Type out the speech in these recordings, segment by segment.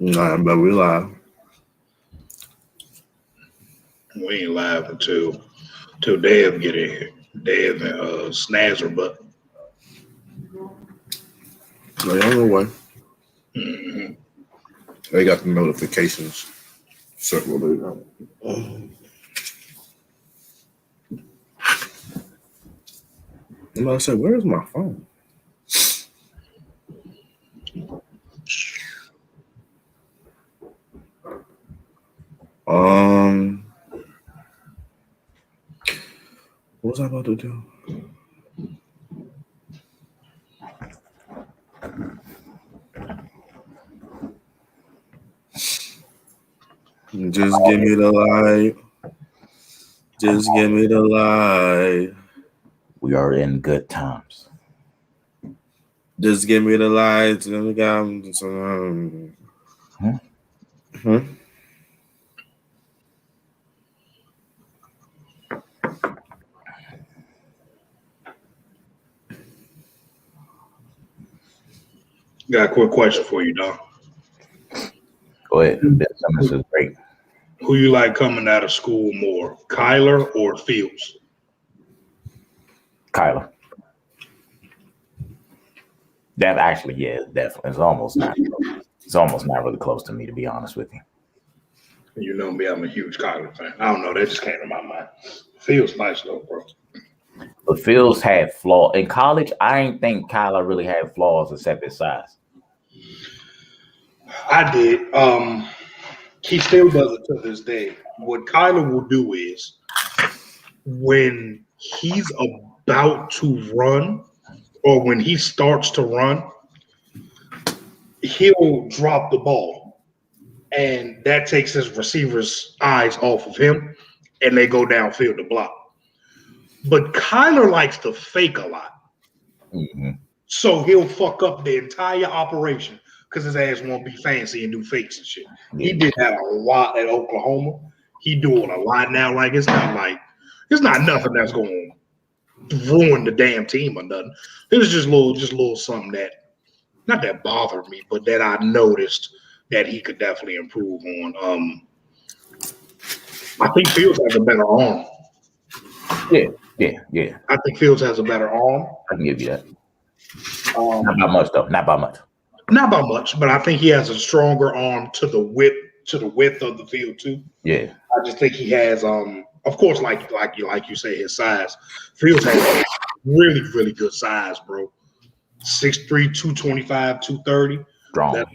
Nah, but we live. We ain't live until Dev get in here. Dev and Snazzer, but They on the way. mm-hmm. They got the notifications. Several days out. And I said, "Where's my phone?" What was I about to do? Just give me the light. Just give me the light. We are in good times. Just give me the lights. Got a quick question for you, Don. Go ahead. Ben Simmons is great. Who you like coming out of school more, Kyler or Fields? Kyler. That actually, yeah, definitely. It's almost not really close to me, to be honest with you. You know me, I'm a huge Kyler fan. I don't know, that just came to my mind. Fields nice though, bro. But Fields had flaws. In college, I ain't think Kyler really had flaws except his size. I did. He still does it to this day. What Kyler will do is when he's about to run or when he starts to run, he'll drop the ball. And that takes his receivers' eyes off of him and they go downfield to block. But Kyler likes to fake a lot. Mm-hmm. So he'll fuck up the entire operation because his ass won't be fancy and do fakes and shit. Yeah. He did that a lot at Oklahoma. He doing a lot now. Like it's not nothing that's going to ruin the damn team or nothing. It was just a little something that not that bothered me, but that I noticed that he could definitely improve on. I think Fields has a better arm. Yeah. I think Fields has a better arm. I can give you that. Not by much, though. Not by much. Not by much, but I think he has a stronger arm to the width of the field too. Yeah. I just think he has, of course, like you say, his size. Fields has really, really good size, bro. 6'3", 225, 230. Strong.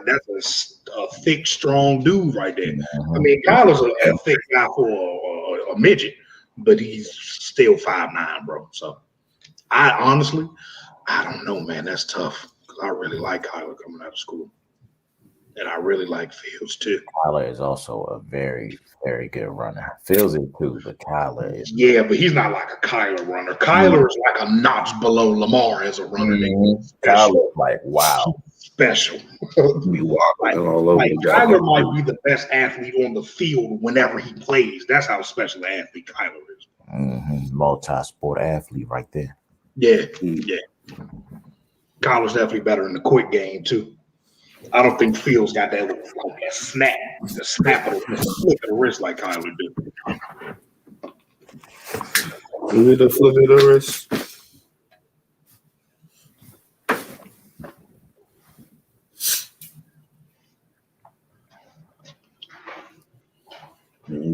That's a thick, strong dude right there. Mm-hmm. I mean, Kyler's a thick guy for a midget, but he's still 5'9", bro. So I honestly, I don't know, man. That's tough. I really like Kyler coming out of school. And I really like Fields too. Kyler is also a very, very good runner. Fields is too, but Kyler is. Yeah, but he's not like a Kyler runner. Kyler is like a notch below Lamar as a runner. Mm-hmm. Kyler, like, wow. Special. Kyler might be the best athlete on the field whenever he plays. That's how special an athlete Kyler is. Mm-hmm. Multi-sport athlete right there. Yeah. Kyler's definitely better in the quick game too. I don't think Fields got that like that snap of the flick of the wrist like Kyler did. The flick of the wrist.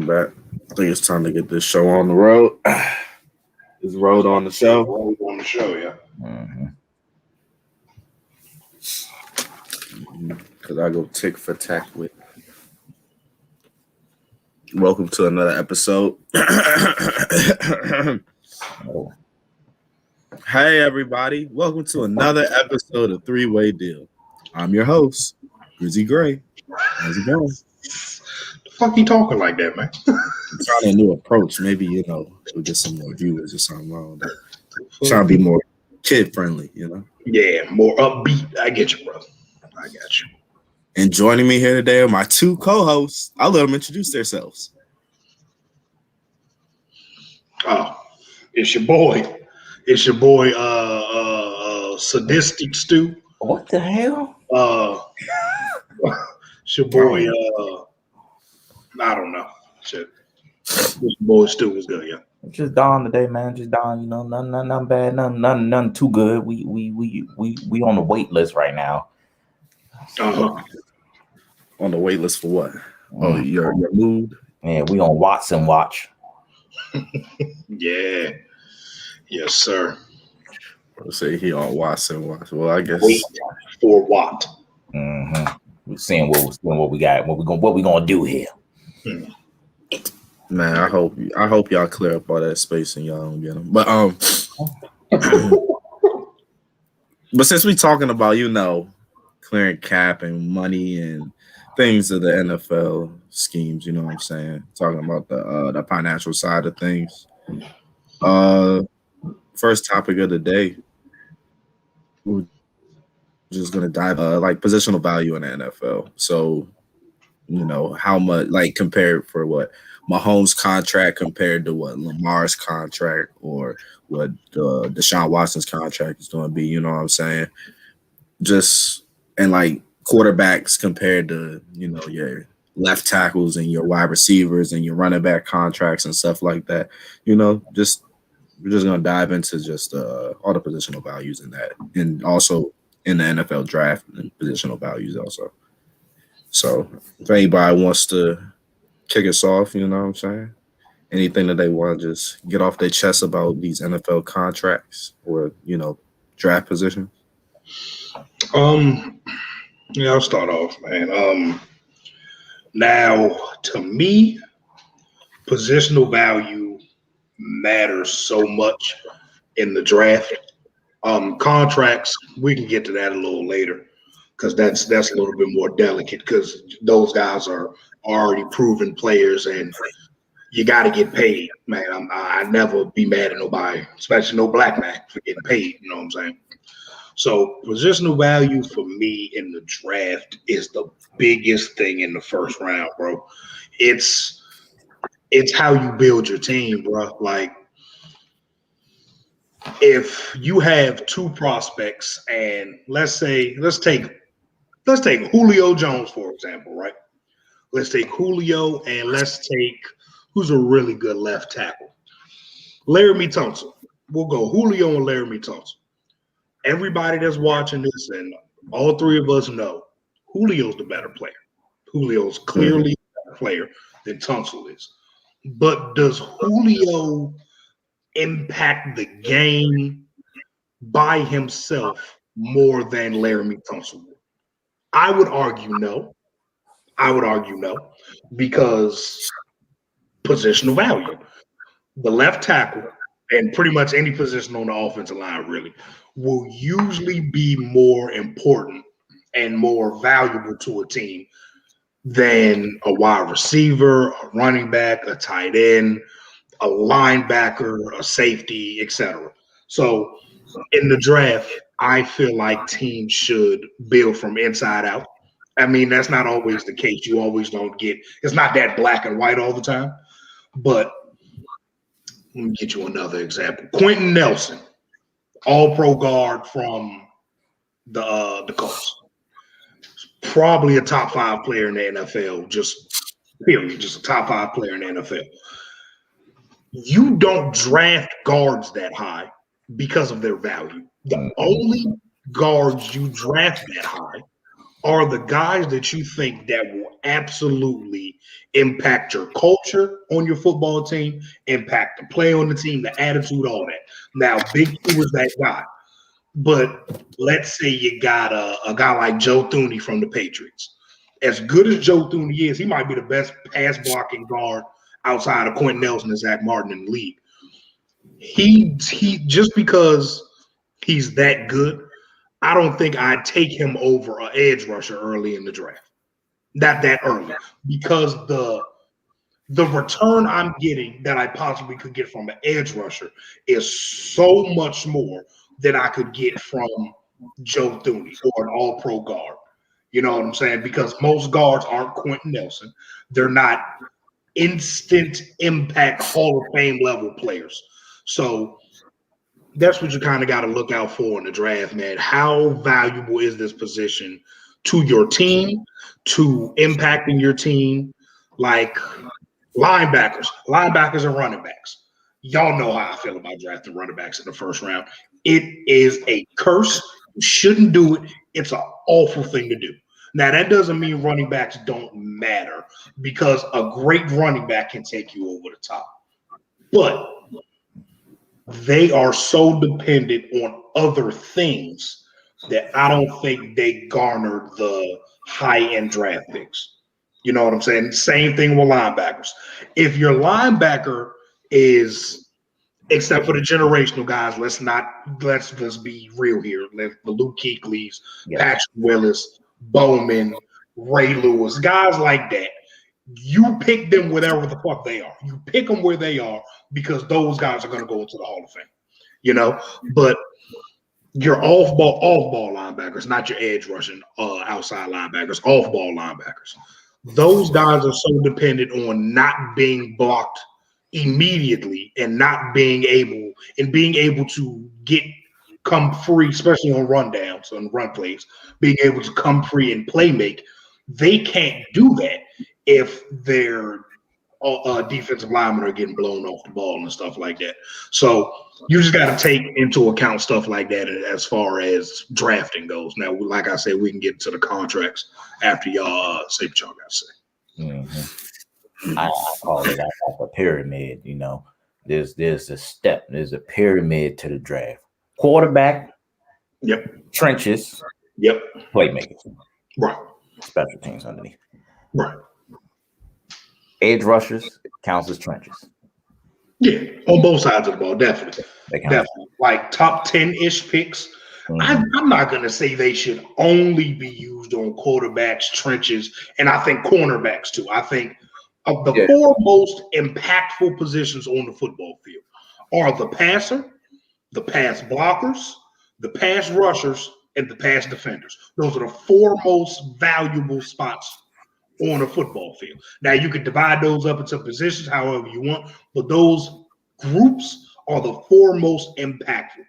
Back. I think it's time to get this show on the road. Is Road on the show? Road on the show, yeah. Mm-hmm. Because I go tick for tack with. Welcome to another episode. Hey, everybody. Welcome to another episode of Three-Way Deal. I'm your host, Grizzy Gray. How's it going? The fuck you talking like that, man? I'm trying a new approach. Maybe, we'll get some more viewers or something wrong. Trying to be more kid-friendly, Yeah, more upbeat. I get you, bro. I got you. And joining me here today are my two co-hosts. I'll let them introduce themselves. Oh, it's your boy. It's your boy, Sadistic Stu. What the hell? It's your boy. I don't know. Shit. It's your boy Stu was good, yeah. Just Don today, man. Just Don. You know, nothing bad, nothing too good. We on the wait list right now. Uh-huh. On the wait list for what? Oh, your mood? Yeah, we on Watson watch. Yeah. Yes, sir. Let's say he on Watson watch. Well, I guess Wait for what? We're seeing what we got. What we gonna do here? Man, I hope y'all clear up all that space and y'all don't get them. But but since we talking about clearing cap and money and things of the NFL schemes, you know what I'm saying? Talking about the financial side of things. First topic of the day, we're just gonna dive like positional value in the NFL. So, how much compared for what Mahomes' contract compared to what Lamar's contract or what Deshaun Watson's contract is going to be. You know what I'm saying? Just and quarterbacks compared to your left tackles and your wide receivers and your running back contracts and stuff like that. We're just gonna dive into just all the positional values in that, and also in the NFL draft and positional values also. So if anybody wants to kick us off, you know what I'm saying? Anything that they want to just get off their chest about these NFL contracts or, draft positions? Yeah, I'll start off, man. Now, to me, positional value matters so much in the draft. Contracts, we can get to that a little later because that's a little bit more delicate because those guys are already proven players and you got to get paid, man. I never be mad at nobody, especially no black man, for getting paid. You know what I'm saying? So positional value for me in the draft is the biggest thing in the first round, bro. It's how you build your team, bro. Like if you have two prospects and let's take Julio Jones, for example, right? Let's take Julio and let's take who's a really good left tackle. Laramie Tunsil. We'll go Julio and Laramie Tunsil. Everybody that's watching this and all three of us know Julio's the better player. Julio's clearly a better player than Tunsil is. But does Julio impact the game by himself more than Laramie Tunsil would? I would argue no. Because positional value. The left tackle and pretty much any position on the offensive line really will usually be more important and more valuable to a team than a wide receiver, a running back, a tight end, a linebacker, a safety, etc. So in the draft, I feel like teams should build from inside out. I mean, that's not always the case. You always don't get – it's not that black and white all the time. But let me get you another example. Quentin Nelson, all-pro guard from the Colts. Probably a top 5 player in the NFL, just period, just a top 5 player in the NFL. You don't draft guards that high because of their value. The only guards you draft that high are the guys that you think that will absolutely impact your culture on your football team, impact the play on the team, the attitude, all that. Now, Big Q is that guy. But let's say you got a guy like Joe Thuney from the Patriots. As good as Joe Thuney is, he might be the best pass blocking guard outside of Quentin Nelson and Zach Martin in the league. He just because he's that good, I don't think I'd take him over an edge rusher early in the draft. Not that early, because the return I'm getting that I possibly could get from an edge rusher is so much more than I could get from Joe Thuney or an all-pro guard. You know what I'm saying? Because most guards aren't Quentin Nelson. They're not instant impact Hall of Fame level players. So that's what you kind of got to look out for in the draft, man. How valuable is this position to your team, to impacting your team, like linebackers and running backs. Y'all know how I feel about drafting running backs in the first round. It is a curse. You shouldn't do it. It's an awful thing to do. Now, that doesn't mean running backs don't matter, because a great running back can take you over the top. But they are so dependent on other things that I don't think they garnered the high-end draft picks. You know what I'm saying? Same thing with linebackers. If your linebacker is, except for the generational guys, let's be real here. The Luke Kuechly's, Patrick Willis, Bowman, Ray Lewis, guys like that. You pick them wherever the fuck they are. You pick them where they are, because those guys are going to go into the Hall of Fame. You know, but your off-ball linebackers, not your edge rushing outside linebackers, off-ball linebackers. Those guys are so dependent on not being blocked immediately and being able to come free, especially on rundowns, on run plays, being able to come free and play make. They can't do that if their defensive linemen are getting blown off the ball and stuff like that. So you just got to take into account stuff like that as far as drafting goes. Now, like I said, we can get to the contracts after y'all say what y'all got to say. Mm-hmm. I call it like a pyramid. You know, there's a step, there's a pyramid to the draft. Quarterback, yep. Trenches, yep. Playmakers, right. Special teams underneath, right. Edge rushers counts as trenches. Yeah, on both sides of the ball, definitely. Like top 10-ish picks. Mm-hmm. I'm not going to say they should only be used on quarterbacks, trenches, and I think cornerbacks too. I think of the four most impactful positions on the football field are the passer, the pass blockers, the pass rushers, and the pass defenders. Those are the four most valuable spots on a football field. Now, you could divide those up into positions however you want, but those groups are the four most impactful.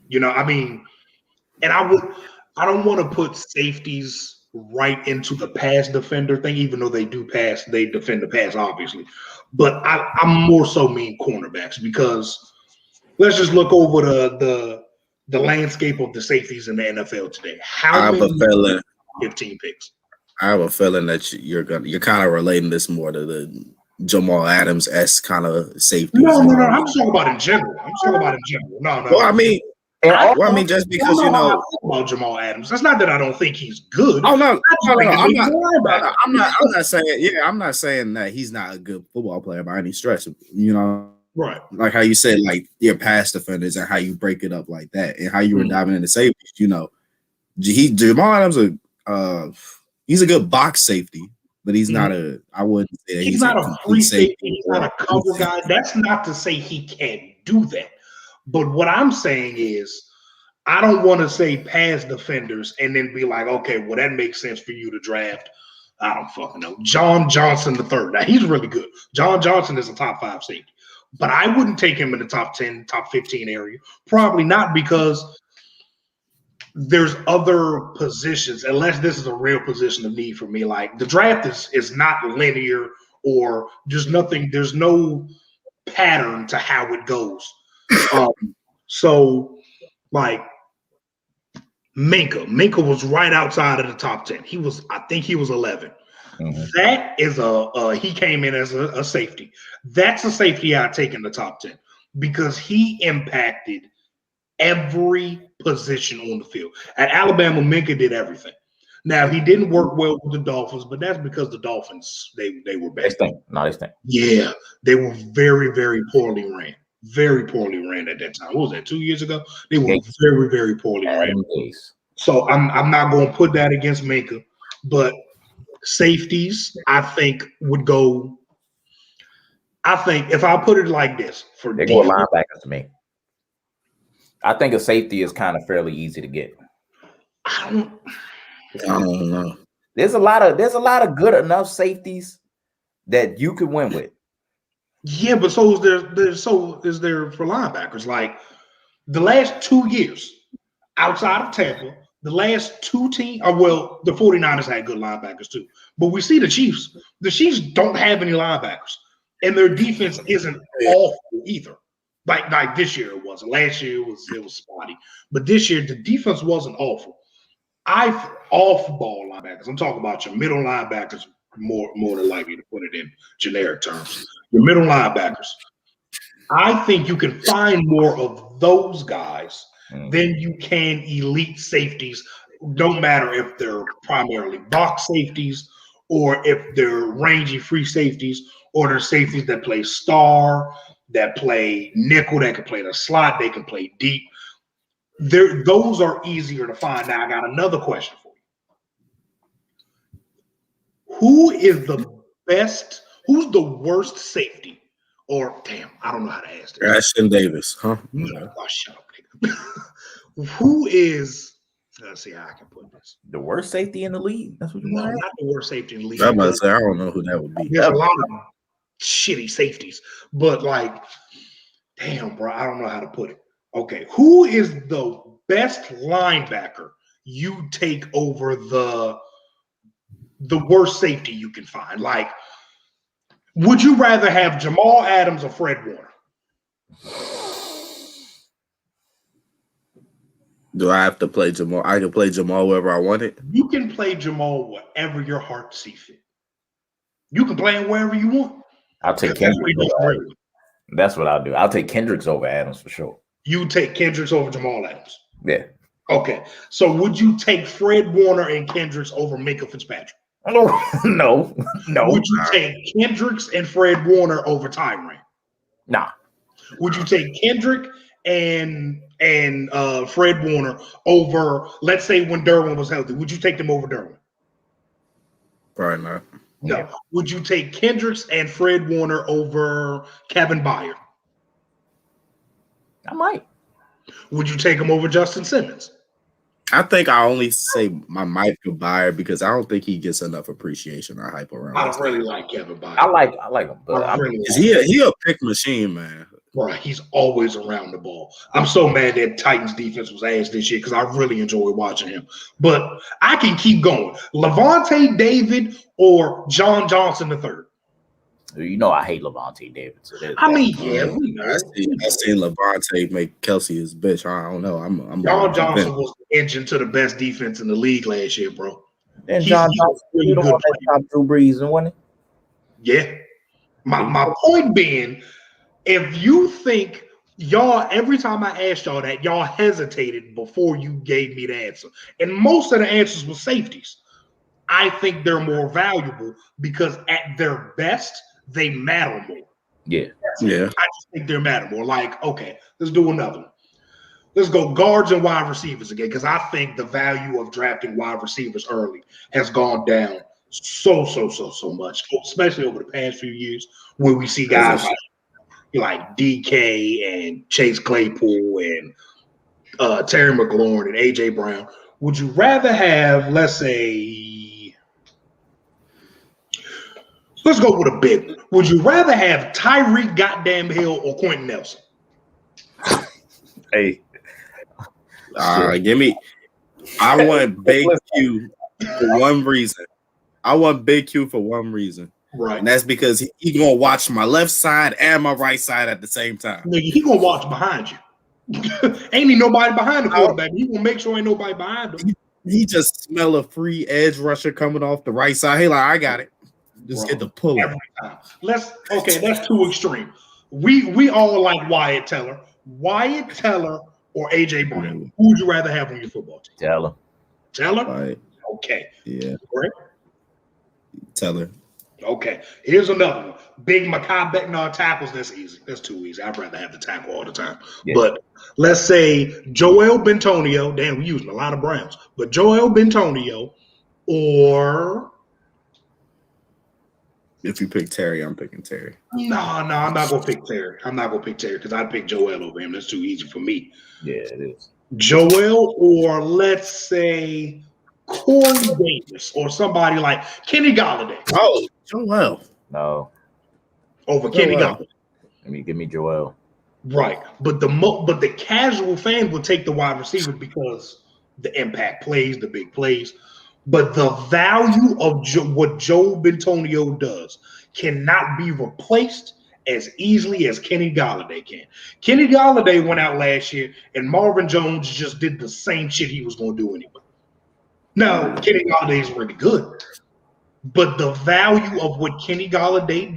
You know, I mean, and I don't want to put safeties right into the pass defender thing, even though they defend the pass, obviously. But I'm more so mean cornerbacks, because let's just look over the landscape of the safeties in the NFL today. How many 15 picks? I have a feeling that you're kind of relating this more to the Jamal Adams-esque kind of safety. No. I'm just talking about in general. No. Well, I mean, just because you know about Jamal Adams, that's not that I don't think he's good. Oh no, I'm not saying. Yeah, I'm not saying that he's not a good football player by any stretch. You know, right? Like how you said, like your pass defenders and how you break it up like that, and how you were diving into safeties. You know, Jamal Adams he's a good box safety, but he's not a. I wouldn't say he's not a free safety. He's not a cover guy. That's not to say he can't do that. But what I'm saying is, I don't want to say pass defenders and then be like, okay, well, that makes sense for you to draft. I don't fucking know. John Johnson III. Now, he's really good. John Johnson is a top 5 safety. But I wouldn't take him in the top 10, top 15 area. Probably not, because there's other positions, unless this is a real position of need for me. Like, the draft is not linear, or there's no pattern to how it goes. So like Minka was right outside of the top 10. I think he was 11. Mm-hmm. That is he came in as a safety. That's a safety I'd take in the top 10, because he impacted every position on the field. At Alabama, Minka did everything. Now, he didn't work well with the Dolphins, but that's because the Dolphins, they were bad. They stink. Yeah, they were very, very poorly ran. Very poorly ran at that time. What was that, 2 years ago? They were very, very poorly ran. So I'm not going to put that against Minka, but safeties, I think, would go. I think if I put it like this, they go linebackers to me. I think a safety is kind of fairly easy to get. I don't know. There's a lot of good enough safeties that you could win with. Yeah, but so is there for linebackers. Like the last 2 years, outside of Tampa, the last two teams, well, the 49ers had good linebackers too. But we see the Chiefs. The Chiefs don't have any linebackers, and their defense isn't awful either. Like this year it wasn't. Last year it was spotty. But this year the defense wasn't awful. Off-ball linebackers. I'm talking about your middle linebackers more than likely, to put it in generic terms. Your middle linebackers. I think you can find more of those guys than you can elite safeties. Don't matter if they're primarily box safeties or if they're rangy free safeties or they're safeties that play star, that play nickel, that can play the slot, they can play deep. Those are easier to find. Now, I got another question for you. Who is the best? Who's the worst safety? Or damn, I don't know how to ask this. Ashton Davis, huh? No, shut up, nigga. Who is? Let's see how I can put this. The worst safety in the league. That's what you No, want. not the worst safety in the league. I'm about to say I don't know who that would be. There's a lot of shitty safeties, but like, damn, bro, I don't know how to put it. Okay, who is the best linebacker you take over the worst safety you can find? Like, would you rather have Jamal Adams or Fred Warner? Do I have to play Jamal? I can play Jamal wherever I want it. You can play Jamal wherever your heart sees fit. You can play him wherever you want. I'll take Kendricks over Adams. That's what I'll do. I'll take Kendricks over Adams for sure. You take Kendricks over Jamal Adams. Yeah. Okay. So would you take Fred Warner and Kendricks over Minkah Fitzpatrick? No. Would you take Kendricks and Fred Warner over Tyrann? Nah. Would you take Kendrick and Fred Warner over, let's say, when Derwin was healthy? Would you take them over Derwin? Probably not. No. Yeah. Would you take Kendricks and Fred Warner over Kevin Byard? I might. Would you take him over Justin Simmons? I think I only say my Michael Byard because I don't think he gets enough appreciation or hype around. I don't really like Kevin Byard. I like him, but He a pick machine, man. Right, he's always around the ball. I'm so mad that Titans defense was ass this year because I really enjoy watching him. But I can keep going. Levante David or John Johnson III. You know I hate Levante David. So I mean, yeah, we know. I seen Levante make Kelsey his bitch. I don't know. I'm John Johnson was the engine to the best defense in the league last year, bro. And John Johnson really good. Top Drew Brees and won it. Yeah. My point being, if you think y'all, every time I asked y'all that, y'all hesitated before you gave me the answer. And most of the answers were safeties. I think they're more valuable because at their best, they matter more. Yeah. Yeah. I just think they matter more. Like, okay, let's do another one. Let's go guards and wide receivers again, because I think the value of drafting wide receivers early has gone down so much, especially over the past few years, where we see guys like DK and Chase Claypool and Terry McLaurin and AJ Brown. Would you rather have, let's say, let's go with a big one. Would you rather have Tyreek goddamn Hill or Quentin Nelson? Hey, give me. I want Big Q for one reason. Right. And that's because he gonna watch my left side and my right side at the same time. Nigga, he gonna watch behind you. Ain't nobody behind the quarterback. He gonna make sure ain't nobody behind him. He just smell a free edge rusher coming off the right side. He like, I got it. Just get the pull every time. That's too extreme. We all like Wyatt Teller. Wyatt Teller or AJ Brown. Who would you rather have on your football team? Teller? Right. Okay. Yeah. Correct? Teller. Okay. Here's another one. Big Mekhi Becton tackles. That's easy. That's too easy. I'd rather have the tackle all the time. Yeah. But let's say Joel Bentonio. Damn, we using a lot of Browns. But Joel Bentonio or... If you pick Terry, I'm picking Terry. No, I'm not going to pick Terry. I'm not going to pick Terry because I'd pick Joel over him. That's too easy for me. Yeah, it is. Joel or let's say Corey Davis or somebody like Kenny Golladay. Oh, Joel. No. Over Kenny Golladay. Give me Joel. Right. But the casual fan will take the wide receiver because the impact plays, the big plays. But the value of what Joe Bentonio does cannot be replaced as easily as Kenny Golladay can. Kenny Golladay went out last year, and Marvin Jones just did the same shit he was going to do anyway. Now, Kenny Golladay is really good, but the value of what Kenny Golladay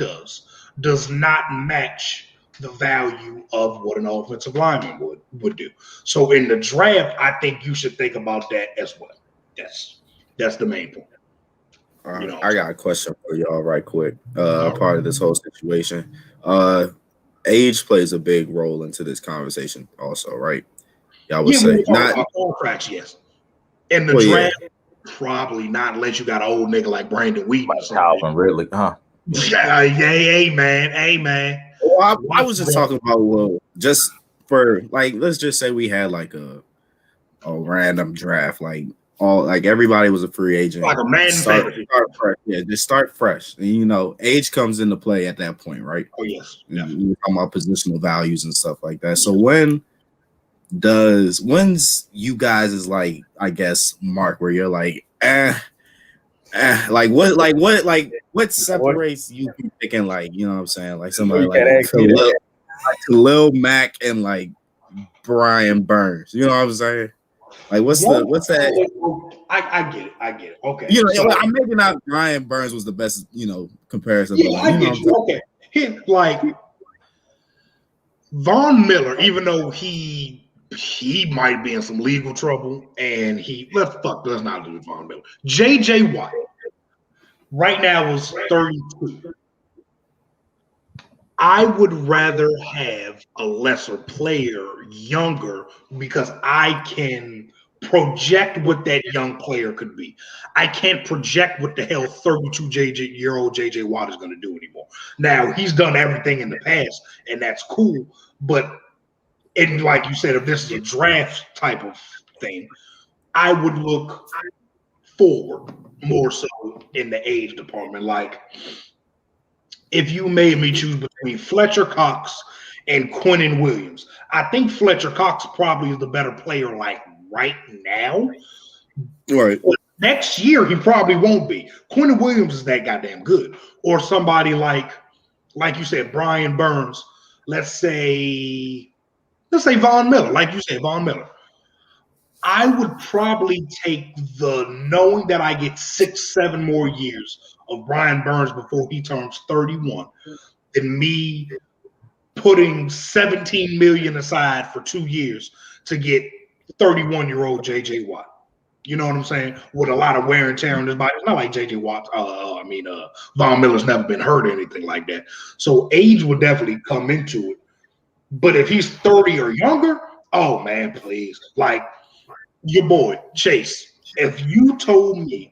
does not match the value of what an offensive lineman would do. So in the draft, I think you should think about that as well. That's the main point. You know, I got a question for y'all right quick. Part of this whole situation. Age plays a big role into this conversation also, right? Y'all would say not contracts, yes. In the draft, probably not unless you got an old nigga like Brandon Wheaton. Like Calvin Ridley, huh? Yeah, hey man. Well, I was just talking about just for like, let's just say we had like a random draft, like everybody was a free agent, like a man start fresh. Yeah, just start fresh. And you know, age comes into play at that point, right? Oh yes, we're talking about positional values and stuff like that. So when's you guys is like, I guess, mark where you're like, what separates you from picking, like, you know what I'm saying, like somebody like Khalil Mack and like Brian Burns, you know what I'm saying? Like what's that? I get it. Okay. You know, so, I'm maybe not Brian Burns was the best, you know, comparison. Yeah, I get you. Okay. Like Von Miller, even though he might be in some legal trouble, and let's not do Von Miller. JJ Watt right now is 32. I would rather have a lesser player, younger, because I can project what that young player could be. I can't project what the hell 32-year-old JJ Watt is going to do anymore. Now, he's done everything in the past, and that's cool, but and like you said, if this is a draft type of thing, I would look forward more so in the age department. Like, if you made me choose between Fletcher Cox and Quinnen Williams, I think Fletcher Cox probably is the better player, like right now. Right. But next year, he probably won't be. Quinnen Williams is that goddamn good. Or somebody like you said, Brian Burns. Let's say Von Miller, like you said, Von Miller. I would probably take the knowing that I get 6-7 more years of Brian Burns before he turns 31 than me putting $17 million aside for 2 years to get 31-year-old JJ Watt. You know what I'm saying? With a lot of wear and tear on his body. It's not like JJ Watt. Von Miller's never been hurt or anything like that. So age would definitely come into it. But if he's 30 or younger, oh man, please. Like your boy, Chase. If you told me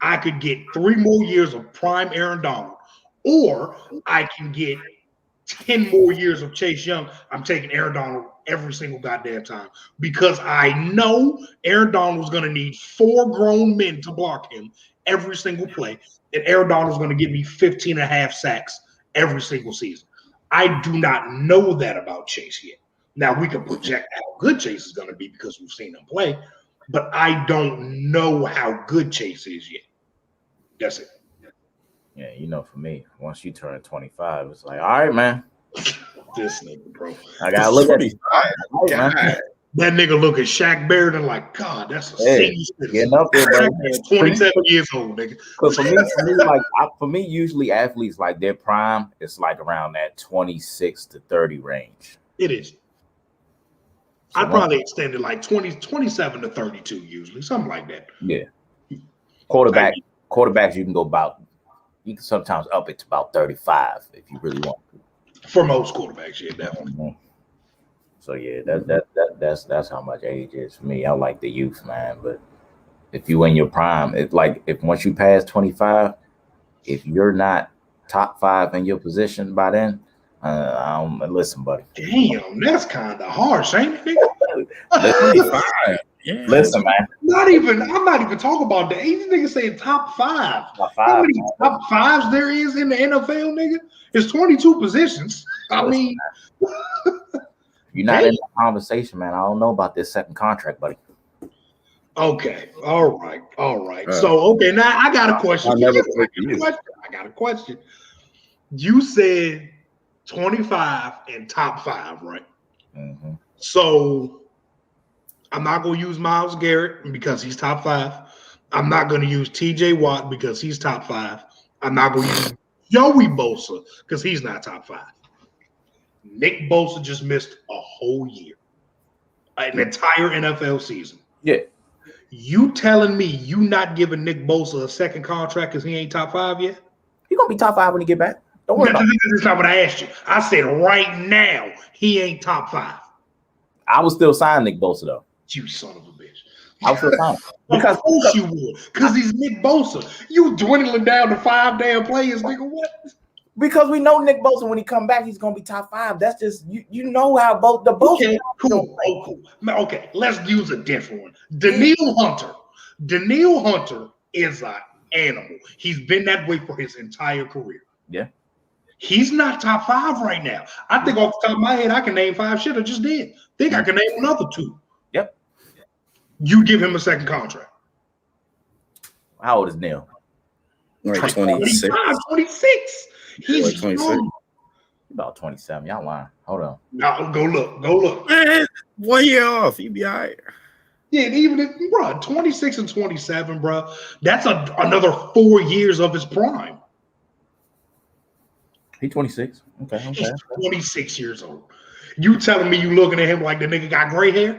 I could get 3 more years of prime Aaron Donald, or I can get 10 more years of Chase Young, I'm taking Aaron Donald every single goddamn time, because I know Aaron Donald is going to need 4 grown men to block him every single play, and Aaron Donald is going to give me 15.5 sacks every single season. I do not know that about Chase yet. Now, we can project how good Chase is going to be because we've seen him play, but I don't know how good Chase is yet. That's it. Yeah, you know, for me, once you turn 25, it's like, all right, man. This nigga, bro. I got to look at it. That nigga look at Shaq Barrett and like, God, that's a senior citizen. Getting up there, bro. 27 years old, nigga. Because for me, usually athletes, like their prime, it's like around that 26 to 30 range. It is. So I'd probably extend it like 27 to 32 usually, something like that. Yeah. Quarterbacks, you can sometimes up it to about 35 if you really want to. For most quarterbacks, yeah, definitely. Mm-hmm. So yeah, that's how much age is for me. I like the youth, man. But if you in your prime, it's like if once you pass 25, if you're not top 5 in your position by then, listen, buddy. Damn, that's kind of harsh, ain't it? 25. Yeah. Listen, man. I'm not even talking about the age. Nigga saying top 5. Top 5. How many top 5s there is in the NFL, nigga? It's 22 positions. I mean, you're not in the conversation, man. I don't know about this second contract, buddy. Okay. All right. So okay, now I got a question. I never played for you. I got a question. You said 25 and top 5, right? Mm-hmm. So I'm not going to use Myles Garrett because he's top 5. I'm not going to use TJ Watt because he's top 5. I'm not going to use Joey Bosa because he's not top 5. Nick Bosa just missed a whole year, an entire NFL season. Yeah. You telling me you not giving Nick Bosa a second contract because he ain't top 5 yet? He's going to be top 5 when he get back. Don't worry about it. That's not what I asked you. I said right now he ain't top 5. I would still sign Nick Bosa, though. You son of a bitch. I would still sign him. Of course you would. Because he's Nick Bosa. You dwindling down to 5 damn players, nigga. What? Because we know Nick Bosa, when he come back, he's going to be top 5. That's just, you know how both. Okay, cool. Okay, let's use a different one. Danielle Hunter is an animal. He's been that way for his entire career. Yeah. He's not top 5 right now. I think off the top of my head, I can name 5 shit I just did. Think I can name another 2. Yep. You give him a second contract. How old is Neil? Like 26. 26. He's Like 26. young. About 27. Y'all lying. Hold on. No, go look. Man, 1 year off. He be all right. Yeah, and even if, bro, 26 and 27, bro, that's another 4 years of his prime. He 26. Okay. He's 26 years old. You telling me you looking at him like the nigga got gray hair?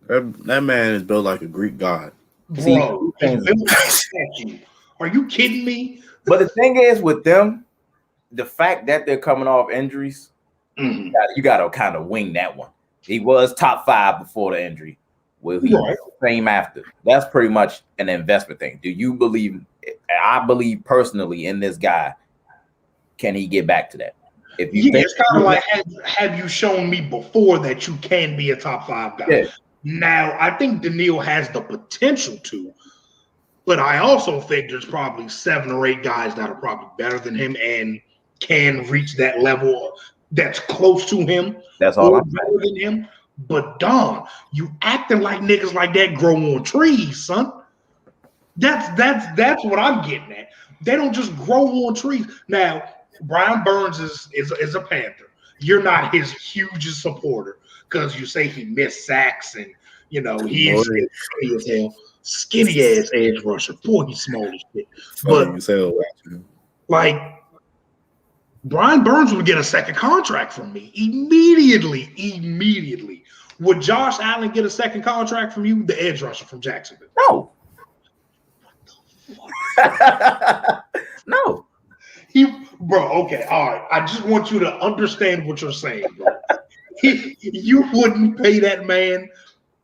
That man is built like a Greek god. Bro, are you kidding me? But the thing is with them, the fact that they're coming off injuries, Mm-hmm. you got to kind of wing that one. He was top 5 before the injury. Will he Right. same after? That's pretty much an investment thing. Do you believe? I believe personally in this guy. Can he get back to that? If you think it's kind of like have you shown me before that you can be a top 5 guy? Yeah. Now, I think Danielle has the potential to, but I also think there's probably 7 or 8 guys that are probably better than him and can reach that level that's close to him. That's all or I'm better than him. But Don, you acting like niggas like that grow on trees, son. That's what I'm getting at. They don't just grow on trees. Now, Brian Burns is a Panther. You're not his hugest supporter because you say he missed sacks and he is skinny as hell. Skinny ass edge rusher. Boy, he's small as shit. But like Brian Burns would get a second contract from me immediately. Would Josh Allen get a second contract from you? The edge rusher from Jacksonville. No. No. Okay, all right. I just want you to understand what you're saying, bro. You wouldn't pay that man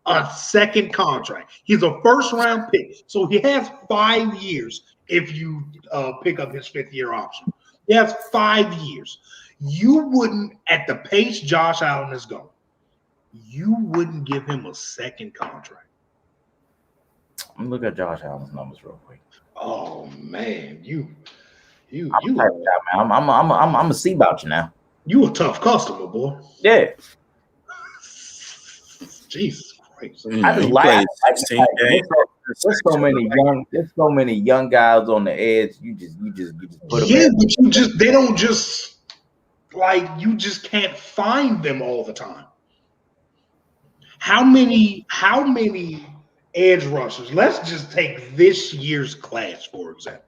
a second contract. He's a first-round pick, so he has 5 years if you pick up his 5th-year option. He has 5 years. You wouldn't, at the pace Josh Allen is going, you wouldn't give him a second contract. I'm gonna look at Josh Allen's numbers real quick. Oh man, I'm gonna see about you now. You a tough customer, boy. Yeah. Jesus Christ. I just like there's so many young guys on the edge. You just put them in. But they don't just you just can't find them all the time. How many edge rushers? Let's just take this year's class, for example.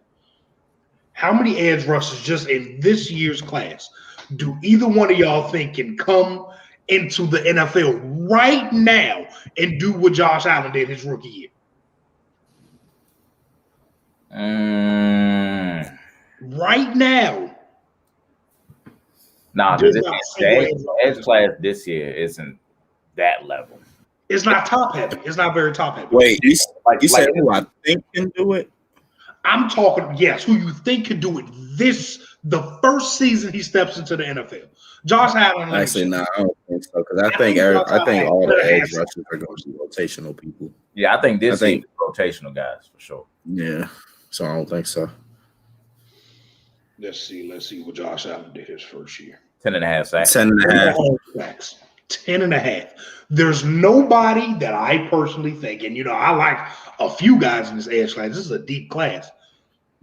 How many edge rushers just in this year's class do either one of y'all think can come into the NFL right now and do what Josh Allen did his rookie year? Right now. Nah, the edge class this year isn't that level. It's not top heavy. It's not very top heavy. Wait, you said who I think can do it? I'm talking, yes, who you think can do it the first season he steps into the NFL. Josh Allen. Actually, no, I don't think so. Because I think all the edge rushers are going to be rotational people. Yeah, I think this is rotational guys for sure. Yeah, so I don't think so. Let's see what Josh Allen did his first year. 10.5 sacks. 10.5 sacks. 10.5. There's nobody that I personally think, and I like a few guys in this edge class. This is a deep class,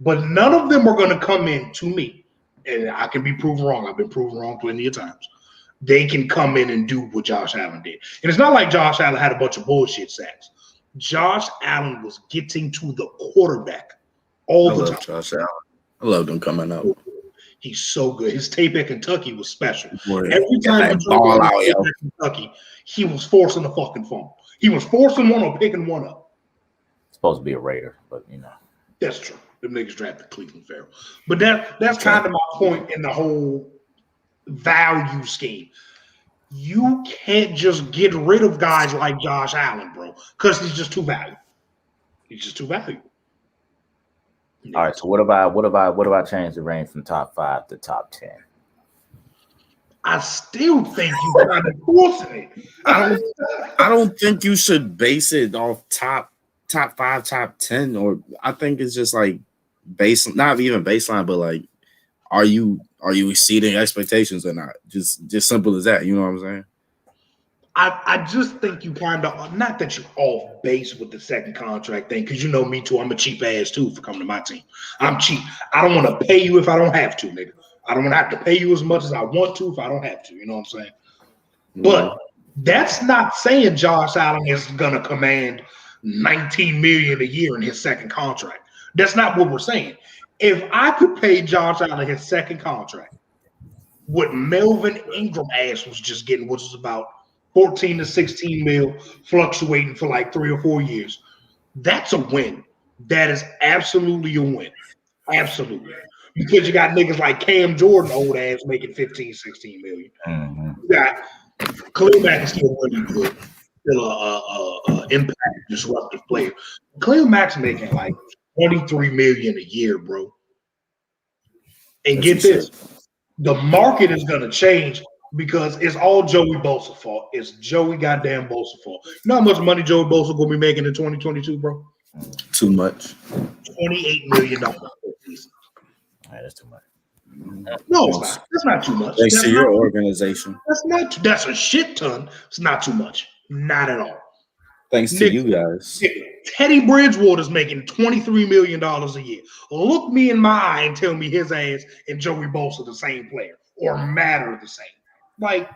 but none of them are going to come in to me, and I can be proven wrong. I've been proven wrong plenty of times. They can come in and do what Josh Allen did, and it's not like Josh Allen had a bunch of bullshit sacks. Josh Allen was getting to the quarterback all the time. Josh Allen. I loved him coming up. He's so good. His tape at Kentucky was special. Boy, Every time he ball out, at Kentucky, he was forcing a fucking fumble. He was forcing one or picking one up. Supposed to be a Raider, but That's true. Them niggas drafted Cleveland Farrell. But that's kind of my point in the whole value scheme. You can't just get rid of guys like Josh Allen, bro, because he's just too valuable. He's just too valuable. All right. So what about change the range from top 5 to top 10? I still think you kind of forcing it. I don't think you should base it off top 5, top 10, or I think it's just like not even baseline, but like, are you exceeding expectations or not? Just simple as that. You know what I'm saying? I just think you kind of, not that you're off base with the second contract thing, because me too. I'm a cheap ass too for coming to my team. I'm cheap. I don't want to pay you if I don't have to, nigga. I don't want to have to pay you as much as I want to if I don't have to. You know what I'm saying? Mm-hmm. But that's not saying Josh Allen is gonna command $19 million a year in his second contract. That's not what we're saying. If I could pay Josh Allen his second contract, what Melvin Ingram ass was just getting, which was about 14 to 16 mil, fluctuating for like 3 or 4 years, that's a win. That is absolutely a win. Absolutely. Because you got niggas like Cam Jordan, old ass, making 15, 16 million. Mm-hmm. You got Khalil Mack is still really good. Still a impact disruptive player. Khalil Mack's making like 23 million a year, bro. And get this, the market is gonna change because it's all Joey Bosa fault. It's Joey goddamn Bosa fault. You know how much money Joey Bosa gonna be making in 2022, bro? Too much. $28 million. Right, that's too much. No, it's not. That's not too much. Thanks to your organization. That's a shit ton. It's not too much. Not at all. Thanks to you guys. Teddy Bridgewater's making $23 million a year. Look me in my eye and tell me his ass and Joey Bosa the same player or matter the same. Like,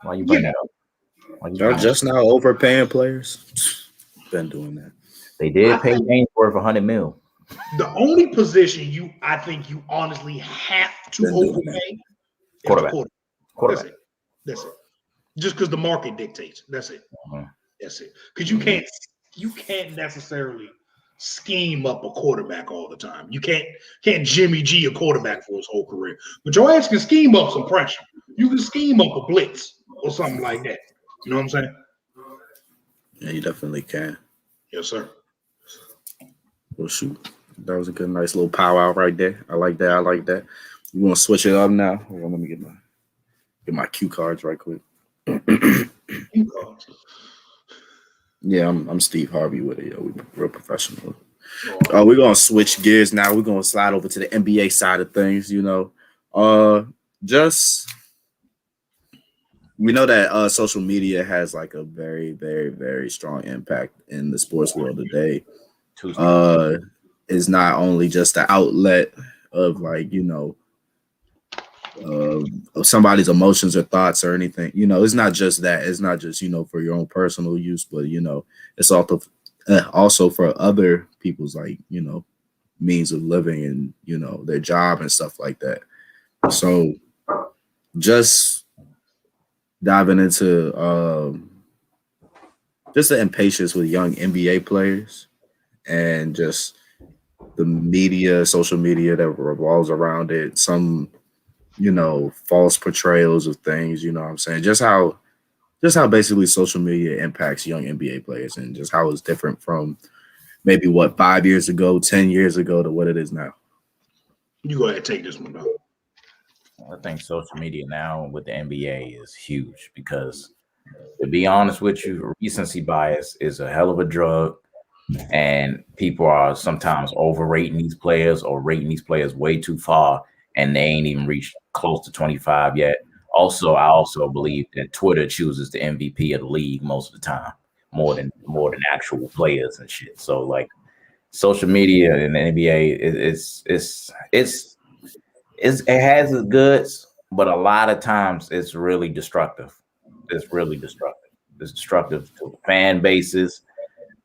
why you bring that up? They're just now overpaying players. Been doing that. They did pay Ainsworth $100 million. The only position I think you honestly have to overpay is quarterback. That's it. Just because the market dictates. That's it. Mm-hmm. That's it. Because you can't necessarily scheme up a quarterback all the time. You can't Jimmy G a quarterback for his whole career. But your ass can scheme up some pressure. You can scheme up a blitz or something like that. You know what I'm saying? Yeah, you definitely can. Yes, sir. Well, shoot. That was a good, nice little powwow right there. I like that. You want to switch it up now? Hold on, let me get my cue cards right quick. Cue cards. Yeah, I'm Steve Harvey with it. We're real professional. We're gonna switch gears now. We're gonna slide over to the NBA side of things. Just we know that social media has like a very, very, very strong impact in the sports world today. Is not only just the outlet of like of somebody's emotions or thoughts or anything. It's not just that. It's not just for your own personal use, but it's also for other people's like means of living and their job and stuff like that. So just diving into just the impatience with young NBA players and just the media, social media that revolves around it, some false portrayals of things, you know what I'm saying? Just how basically social media impacts young NBA players and just how it's different from maybe 5 years ago, 10 years ago to what it is now. You go ahead and take this one, though. I think social media now with the NBA is huge because, to be honest with you, recency bias is a hell of a drug. And people are sometimes overrating these players or rating these players way too far, and they ain't even reached close to 25 yet. Also, I also believe that Twitter chooses the MVP of the league most of the time, more than actual players and shit. So like social media in the NBA, it has its goods, but a lot of times it's really destructive. It's really destructive. It's destructive to fan bases.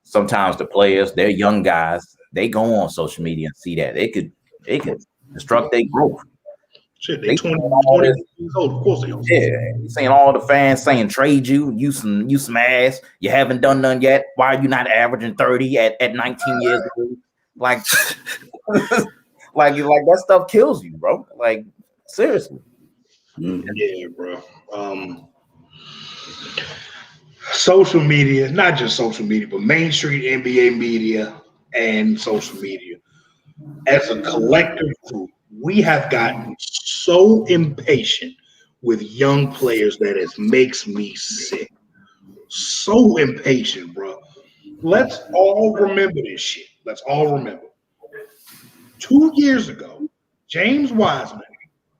Sometimes the players, they're young guys, they go on social media and see that it could destruct their growth. Shit, They 20 all years old. Of course they are. Yeah, you seeing all the fans saying trade you some ass. You haven't done none yet. Why are you not averaging 30 at 19 years old? Like, like that stuff kills you, bro. Like, seriously. Yeah, bro. Social media, not just social media, but Main Street NBA media and social media, as a collective group, we have gotten so impatient with young players that it makes me sick. So impatient, bro. Let's all remember this shit. Let's all remember. 2 years ago, James Wiseman,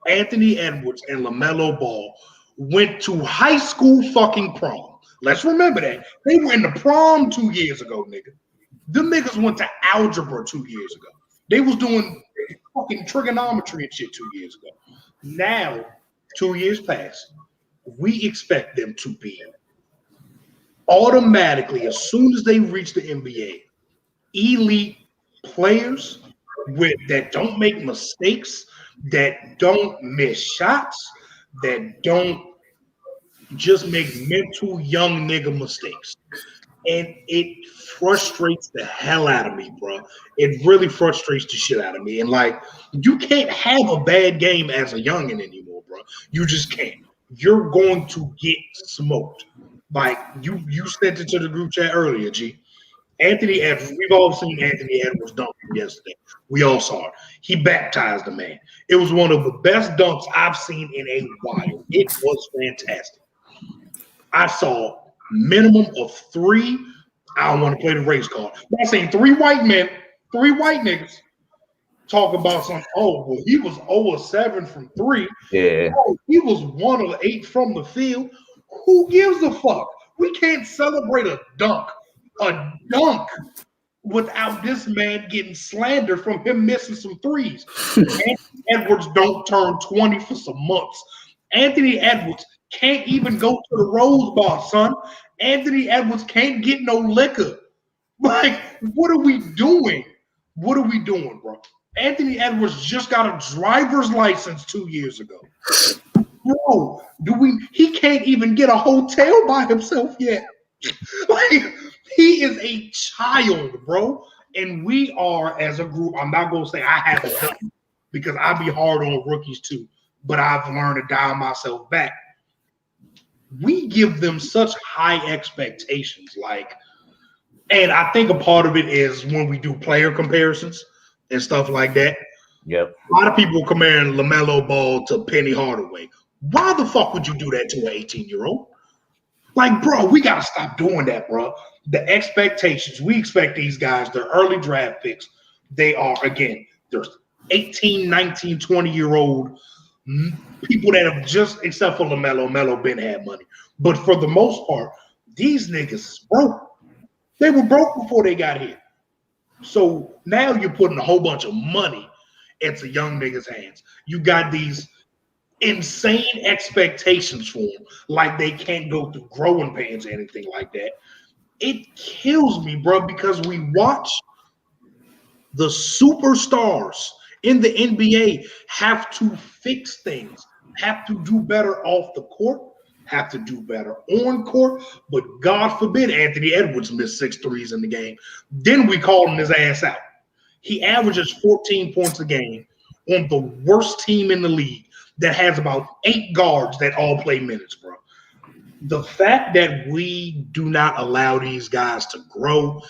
Anthony Edwards, and LaMelo Ball went to high school fucking prom. Let's remember that. They were in the prom 2 years ago, nigga. Them niggas went to algebra 2 years ago. They was doing fucking trigonometry and shit 2 years ago. Now, 2 years past, we expect them to be automatically, as soon as they reach the NBA, elite players that don't make mistakes, that don't miss shots, that don't just make mental young nigga mistakes. And it frustrates the hell out of me, bro. It really frustrates the shit out of me. And like, you can't have a bad game as a youngin' anymore, bro. You just can't. You're going to get smoked. Like you sent it to the group chat earlier, G. Anthony Edwards, we've all seen Anthony Edwards dunk yesterday. We all saw it. He baptized the man. It was one of the best dunks I've seen in a while. It was fantastic. I saw minimum of 3. I don't want to play the race card. But I seen 3 white men, 3 white niggas talk about some. Oh, well, he was 0 of 7 from 3. Yeah. Oh, he was 1 of 8 from the field. Who gives a fuck? We can't celebrate a dunk without this man getting slander from him missing some threes. Anthony Edwards don't turn 20 for some months. Anthony Edwards can't even go to the Rose Bowl, son. Anthony Edwards can't get no liquor. Like, what are we doing? What are we doing, bro? Anthony Edwards just got a driver's license 2 years ago. Bro, he can't even get a hotel by himself yet. Like, he is a child, bro. And we are, as a group, I'm not going to say I haven't done it because I be hard on rookies too, but I've learned to dial myself back. We give them such high expectations, and I think a part of it is when we do player comparisons and stuff like that. Yep. A lot of people comparing LaMelo Ball to Penny Hardaway. Why the fuck would you do that to an 18-year-old? Like, bro, we got to stop doing that, bro. The expectations, we expect these guys, they're early draft picks. They are, again, there's 18, 19, 20-year-old people that have just, except for Melo been had money. But for the most part, these niggas is broke. They were broke before they got here. So now you're putting a whole bunch of money into young niggas' hands. You got these insane expectations for them, like they can't go through growing pains or anything like that. It kills me, bro, because we watch the superstars in the NBA have to fix things, have to do better off the court, have to do better on court. But God forbid Anthony Edwards missed 6 threes in the game. Then we called his ass out. He averages 14 points a game on the worst team in the league that has about 8 guards that all play minutes, bro. The fact that we do not allow these guys to grow,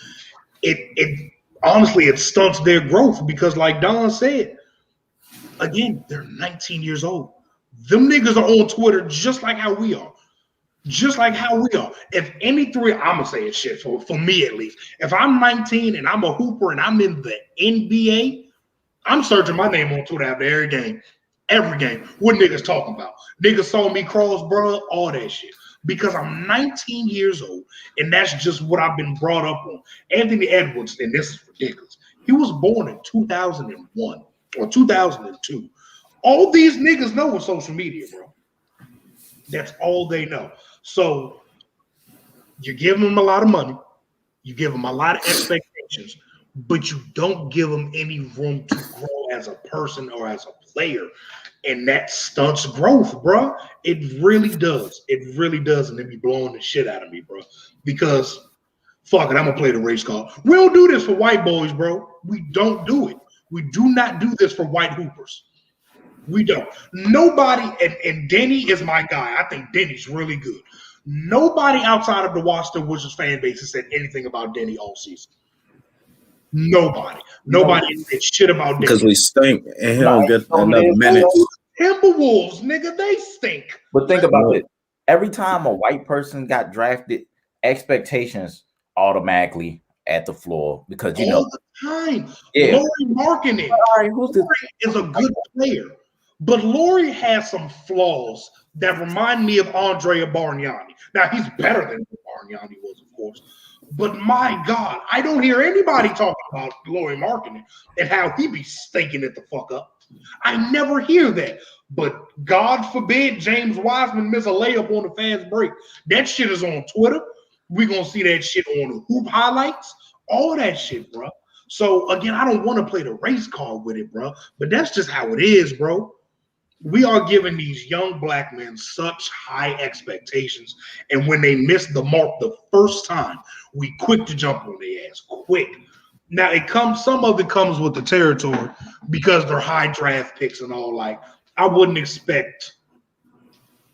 it honestly, it stunts their growth because, like Don said, again, they're 19 years old. Them niggas are on Twitter just like how we are. Just like how we are. If any three, I'm going to say it shit for me at least. If I'm 19 and I'm a hooper and I'm in the NBA, I'm searching my name on Twitter after every game. Every game. What niggas talking about? Niggas saw me cross, bro. All that shit. Because I'm 19 years old, and that's just what I've been brought up on. Anthony Edwards, and this is ridiculous. He was born in 2001 or 2002. All these niggas know is social media, bro. That's all they know. So you give them a lot of money, you give them a lot of expectations, but you don't give them any room to grow as a person or as a player. And that stunts growth, bro. It really does. It really does. And they be blowing the shit out of me, bro. Because fuck it, I'm gonna play the race card. We don't do this for white boys, bro. We don't do it. We do not do this for white hoopers. We don't. Nobody, and Denny is my guy. I think Denny's really good. Nobody outside of the Washington Wizards fan base has said anything about Denny all season. Nobody. Nobody said shit about Denny. Because we stink and he don't get enough minutes. Timberwolves, nigga, they stink. But think about it. Every time a white person got drafted, expectations automatically at the floor because you know all the time. Yeah. Lauri Markkanen. All right, who's this? Is a good player, but Lauri has some flaws that remind me of Andrea Bargnani. Now he's better than Bargnani was, of course. But my God, I don't hear anybody talking about Lauri Markkanen and how he be stinking it the fuck up. I never hear that. But God forbid James Wiseman miss a layup on the fast break. That shit is on Twitter. We're going to see that shit on the hoop highlights. All that shit, bro. So, again, I don't want to play the race card with it, bro. But that's just how it is, bro. We are giving these young black men such high expectations. And when they miss the mark the first time, we quick to jump on their ass. Quick. Now, some of it comes with the territory because they're high draft picks and all. Like, I wouldn't expect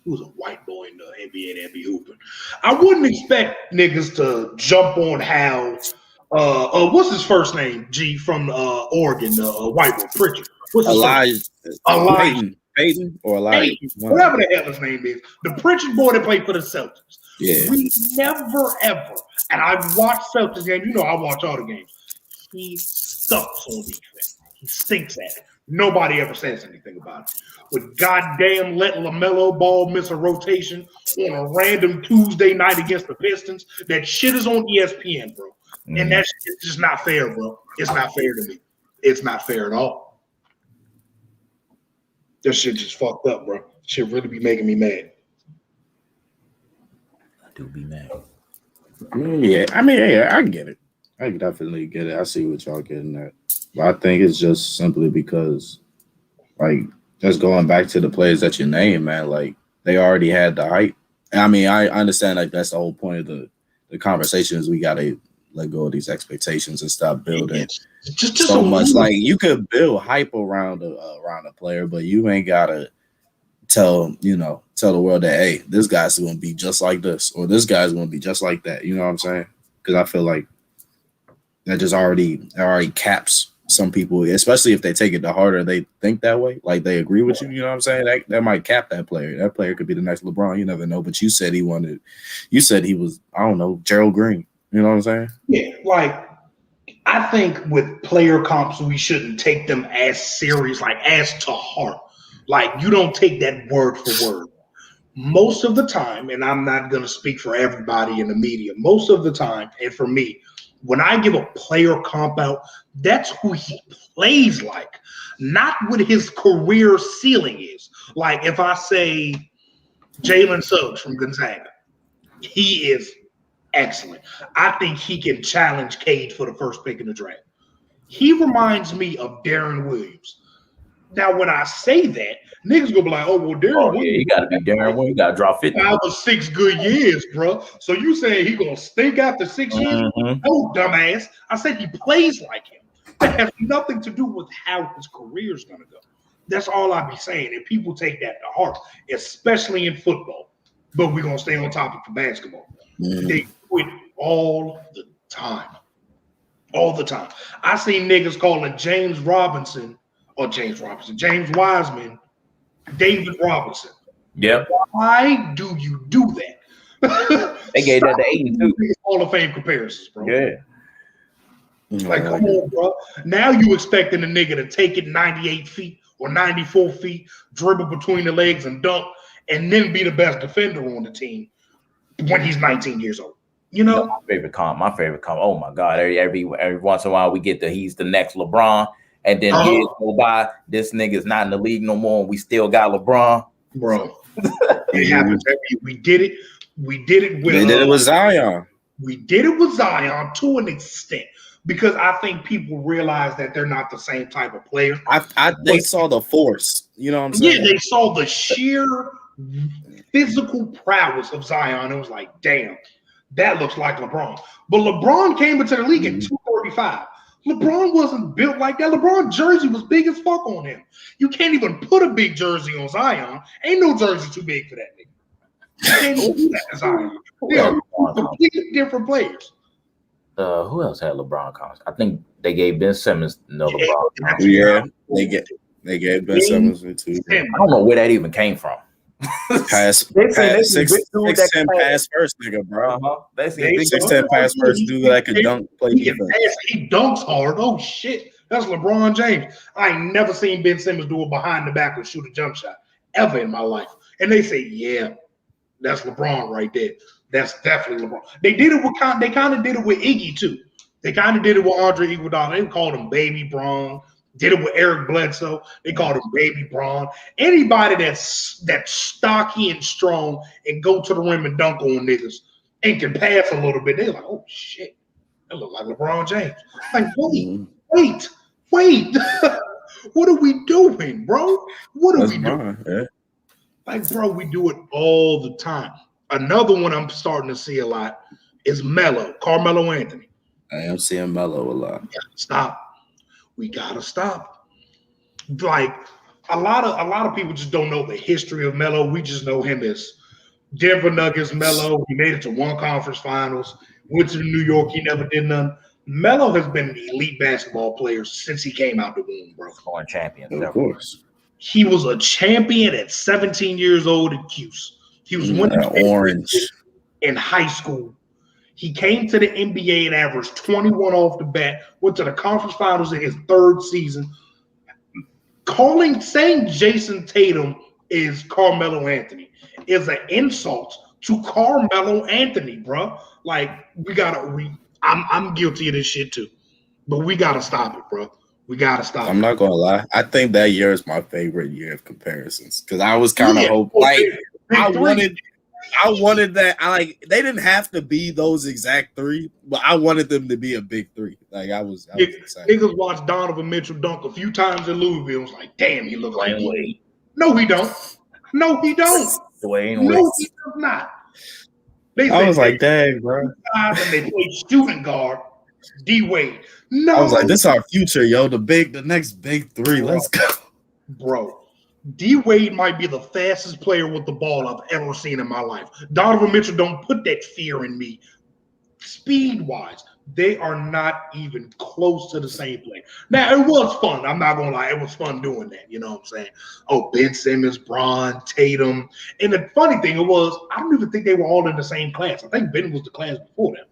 who's a white boy in the NBA that be hooping. I wouldn't expect niggas to jump on how what's his first name? G from Oregon, white boy Pritchard. What's his Elijah Peyton or Elijah, whatever the hell his name is. The Pritchard boy that played for the Celtics. Yeah. We never ever, and I've watched Celtics games. You know, I watch all the games. He sucks on defense. He stinks at it. Nobody ever says anything about it. But goddamn, let LaMelo Ball miss a rotation on a random Tuesday night against the Pistons. That shit is on ESPN, bro. And that shit's just not fair, bro. It's not fair to me. It's not fair at all. That shit just fucked up, bro. Shit really be making me mad. I do be mad. Yeah, I mean, yeah, I get it. I definitely get it. I see what y'all getting at. But I think it's just simply because, like, just going back to the players that you name, man, like, they already had the hype. I mean, I understand, like, that's the whole point of the conversation is we got to let go of these expectations and stop building just so much. Like, you could build hype around a player, but you ain't got to tell the world that, hey, this guy's going to be just like this or this guy's going to be just like that. You know what I'm saying? Because I feel like that just already caps some people, especially if they take it to heart or they think that way, like they agree with you. You know what I'm saying? That might cap that player. That player could be the next LeBron. You never know. But you said he was, I don't know, Gerald Green. You know what I'm saying? Yeah, like I think with player comps, we shouldn't take them as serious, like as to heart. Like you don't take that word for word. Most of the time, and I'm not going to speak for everybody in the media, most of the time, and for me, when I give a player comp out, that's who he plays like, not what his career ceiling is. Like if I say Jalen Suggs from Gonzaga, he is excellent. I think he can challenge Cade for the first pick in the draft. He reminds me of Darren Williams. Now, when I say that, niggas gonna be like, "Oh, well, Darren Williams, you gotta be Darren Williams. You gotta drop 50. 5 or 6 good years, bro. So you saying he gonna stink after 6 years? No, dumbass. I said he plays like him. That has nothing to do with how his career is gonna go. That's all I be saying. And people take that to heart, especially in football. But we're gonna stay on topic for basketball. They do it all the time. All the time. I seen niggas calling James Wiseman, David Robinson. Yep. Why do you do that? They gave that to Aiden too. Hall of Fame comparisons, bro. Yeah. Like, come on, bro. Now you expecting a nigga to take it 98 feet or 94 feet, dribble between the legs and dunk, and then be the best defender on the team when he's 19 years old. You know, my favorite comment. Oh my God! Every once in a while we get he's the next LeBron, and then years go by. This nigga's not in the league no more, and we still got LeBron, bro. It happens. We did it. We did it with. They did it with Zion. We did it with Zion to an extent because I think people realize that they're not the same type of player. They saw the force. You know what I'm saying? Yeah, they saw the sheer physical prowess of Zion. It was like, damn. That looks like LeBron. But LeBron came into the league at 235. LeBron wasn't built like that. LeBron's jersey was big as fuck on him. You can't even put a big jersey on Zion. Ain't no jersey too big for that nigga. You can't even do that to Zion. They are completely different players. Who else had LeBron comments? I think they gave Ben Simmons LeBron. Yeah, they gave Ben Simmons too. I don't know where that even came from. Pass 6'10" pass first nigga, bro. 6'10" pass first dude that could dunk, play defense. He dunks hard. Oh shit, that's LeBron James. I ain't never seen Ben Simmons do a behind the back or shoot a jump shot ever in my life. And they say, yeah, that's LeBron right there. That's definitely LeBron. They did it with they kind of did it with Iggy too. They kind of did it with Andre Iguodala. They called him Baby Bron. Did it with Eric Bledsoe. They called him Baby Bron. Anybody that's stocky and strong and go to the rim and dunk on niggas and can pass a little bit, they're like, oh shit, that look like LeBron James. Like, wait. What are we doing, bro? What are we doing? Yeah. Like, bro, we do it all the time. Another one I'm starting to see a lot is Carmelo Anthony. I am seeing Melo a lot. Stop. We gotta stop. Like a lot of people just don't know the history of Melo. We just know him as Denver Nuggets Melo. He made it to one conference finals. Went to New York. He never did none. Melo has been an elite basketball player since he came out the womb, bro. Scoring champion, of course. He was a champion at 17 years old at Cuse. He was winning orange in high school. He came to the NBA and averaged 21 off the bat, went to the conference finals in his third season. Saying Jason Tatum is Carmelo Anthony is an insult to Carmelo Anthony, bro. Like, I'm guilty of this shit too. But we gotta stop it, bro. We gotta stop it. I'm not gonna lie. I think that year is my favorite year of comparisons. Because I was kind of hoping I wanted that. They didn't have to be those exact three, but I wanted them to be a big three. Like I was excited. Niggas watched Donovan Mitchell dunk a few times in Louisville. Was like, damn, he looks like Wade. No, he don't. No, he don't. Dwayne No, Wade. he does not. I was like, dang, bro. And they play shooting guard, D Wade. No, I was like, this is our future, yo. The next big three. Let's go, bro. D Wade might be the fastest player with the ball I've ever seen in my life. Donovan Mitchell don't put that fear in me. Speed wise, they are not even close to the same player. Now it was fun. I'm not gonna lie, it was fun doing that. You know what I'm saying? Oh, Ben Simmons, Bron, Tatum, and the funny thing was, I don't even think they were all in the same class. I think Ben was the class before them.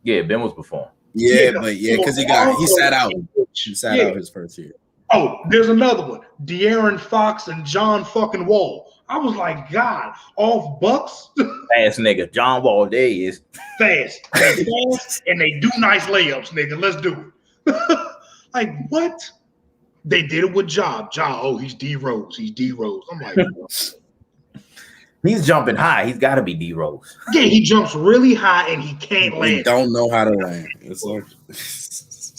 Yeah, Ben was before. Yeah, because he sat out. He sat out his first year. Oh, there's another one. De'Aaron Fox and John fucking Wall. I was like, God, off Bucks. Fast nigga. John Wall, there he is. Fast. They fast and they do nice layups, nigga. Let's do it. Like, what? They did it with Ja. Oh, he's D Rose. He's D Rose. I'm like, he's jumping high. He's got to be D Rose. Yeah, he jumps really high and he can't land. He don't know how to land. It's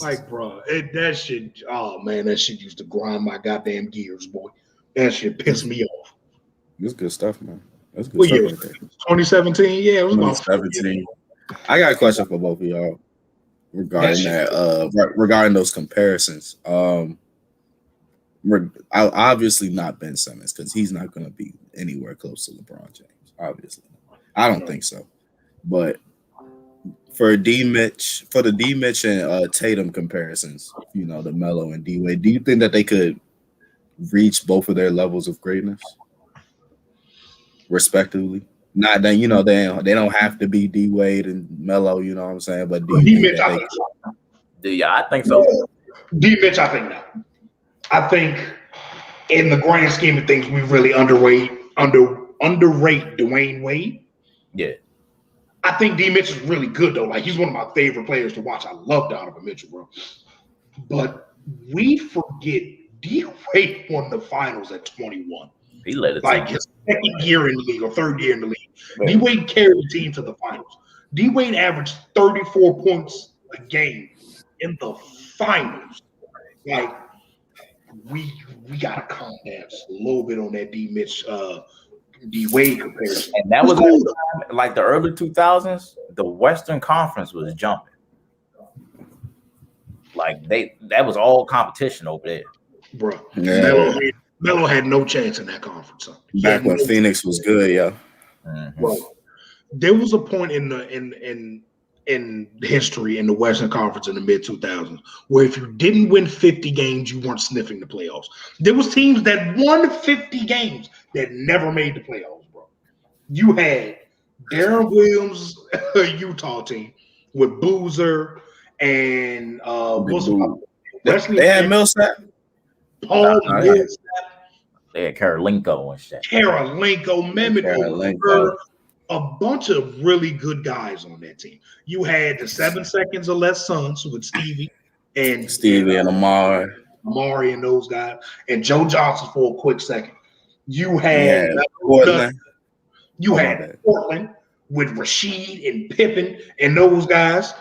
like, bro, that shit. Oh man, that shit used to grind my goddamn gears, boy. That shit pissed me off. It's good stuff, man. That's good stuff. Right there. 2017, yeah, it was 2017. I got a question for both of y'all regarding that. Regarding those comparisons. Obviously not Ben Simmons because he's not going to be anywhere close to LeBron James. Obviously, I don't think so. But for the D Mitch and Tatum comparisons, you know, the Melo and D Wade, do you think that they could reach both of their levels of greatness respectively? Not that, you know, they don't have to be D Wade and Melo, you know what I'm saying? But D Mitch, I think so. D Mitch, I think no. I think in the grand scheme of things, we really underrate Dwayne Wade. Yeah. I think D. Mitchell's really good though. Like he's one of my favorite players to watch. I love Donovan Mitchell, bro. But we forget D. Wade won the finals at 21. He led it like his second year in the league or third year in the league. D. Wade carried the team to the finals. D. Wade averaged 34 points a game in the finals. Like we gotta calm down just a little bit on that D. Wade comparison. And that was cool. Like the early 2000s, the Western Conference was jumping. Like that was all competition over there. Bro. Yeah. Melo had no chance in that conference. Back when Phoenix was good, yeah. Mm-hmm. Well, there was a point in history in the Western Conference in the mid 2000s where if you didn't win 50 games, you weren't sniffing the playoffs. There was teams that won 50 games that never made the playoffs, bro. You had Darren Williams, Utah team with Boozer and Wesley. They had Millsap. Paul Millsap. They had Karolinko and shit. Karolinko, Mehmet, a bunch of really good guys on that team. You had the 7 seconds or less Suns with Stevie and Amari and those guys, and Joe Johnson for a quick second. You had Portland. You had Portland with Rasheed and Pippen and those guys.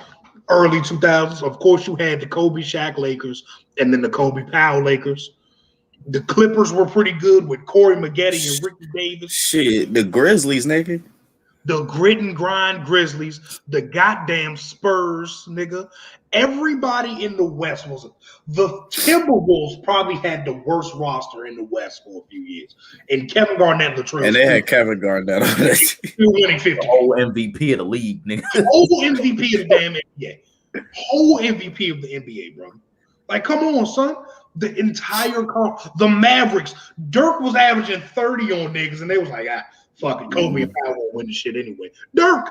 Early 2000s. Of course, you had the Kobe Shaq Lakers and then the Kobe Powell Lakers. The Clippers were pretty good with Corey Maggette and Ricky Davis. Shit, the Grizzlies, nigga. The grit and grind Grizzlies, the goddamn Spurs, nigga. Everybody in the West was the Timberwolves probably had the worst roster in the West for a few years. And Kevin Garnett, Latrell. And they had Kevin Garnett on that team. Still winning 50. The whole MVP of the league, nigga. Whole MVP of the damn NBA. Whole MVP of the NBA, bro. Like, come on, son. The entire the Mavericks. Dirk was averaging 30 on niggas, and they was like, fuck it, Kobe and Powell win the shit anyway. Dirk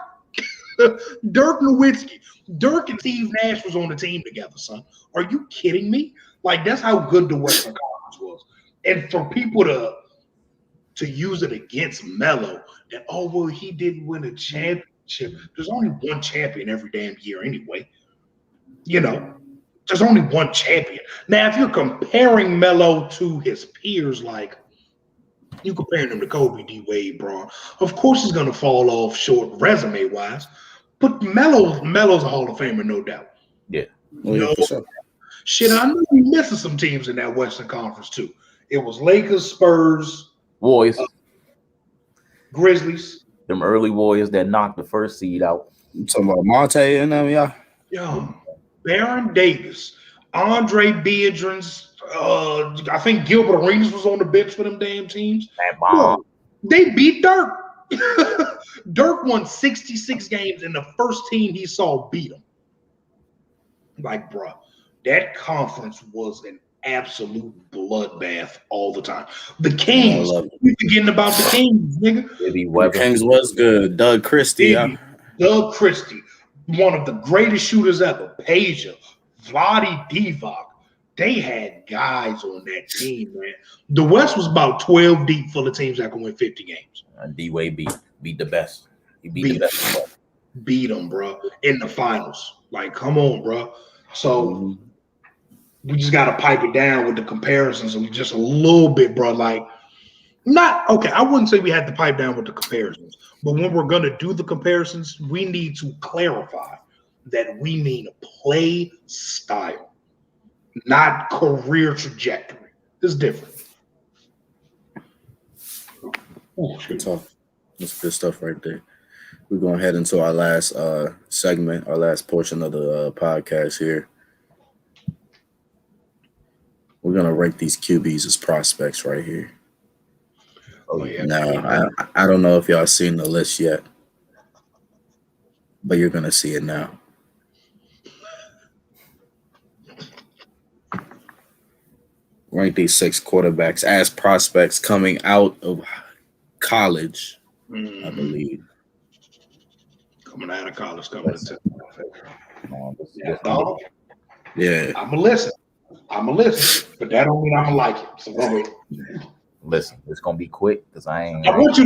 Nowitzki. Dirk and Steve Nash was on the team together, son. Are you kidding me? Like, that's how good the Western Conference was. And for people to use it against Melo, that, oh, well, he didn't win a championship. There's only one champion every damn year anyway. You know, there's only one champion. Now, if you're comparing Melo to his peers, like, you comparing him to Kobe, D. Wade, bro. Of course he's gonna fall off short resume wise, but Melo's a Hall of Famer, no doubt. Yeah. For sure. Shit, I know we missing some teams in that Western Conference too. It was Lakers, Spurs, Warriors, Grizzlies. Them early Warriors that knocked the first seed out. You talking about Monte and them, yeah. Yo, Baron Davis, Andre Biedrins. I think Gilbert Arenas was on the bench for them damn teams. Bomb. They beat Dirk. Dirk won 66 games, and the first team he saw beat him. Like, bro, that conference was an absolute bloodbath all the time. The Kings, we forgetting about the Kings, nigga. The Kings was good. Doug Christie. Doug Christie, one of the greatest shooters ever. Peja, Vlade Divac. They had guys on that team, man. The West was about 12 deep full of teams that can win 50 games. D-Wade beat the best. He beat the best. Beat them, bro, in the finals. Like, come on, bro. So we just got to pipe it down with the comparisons and just a little bit, bro. Like, I wouldn't say we had to pipe down with the comparisons, but when we're going to do the comparisons, we need to clarify that we mean play style. Not career trajectory. It's different. Good talk. That's good stuff right there. We're going to head into our last segment, our last portion of the podcast here. We're going to rank these QBs as prospects right here. Oh, yeah. Now, I don't know if y'all seen the list yet, but you're going to see it now. Rank these 6 quarterbacks as prospects coming out of college, I believe. Coming out of college, coming into Yeah. I'm gonna listen. I'ma listen, but that don't mean I'ma like it. So go ahead. Listen, it's gonna be quick because I I want you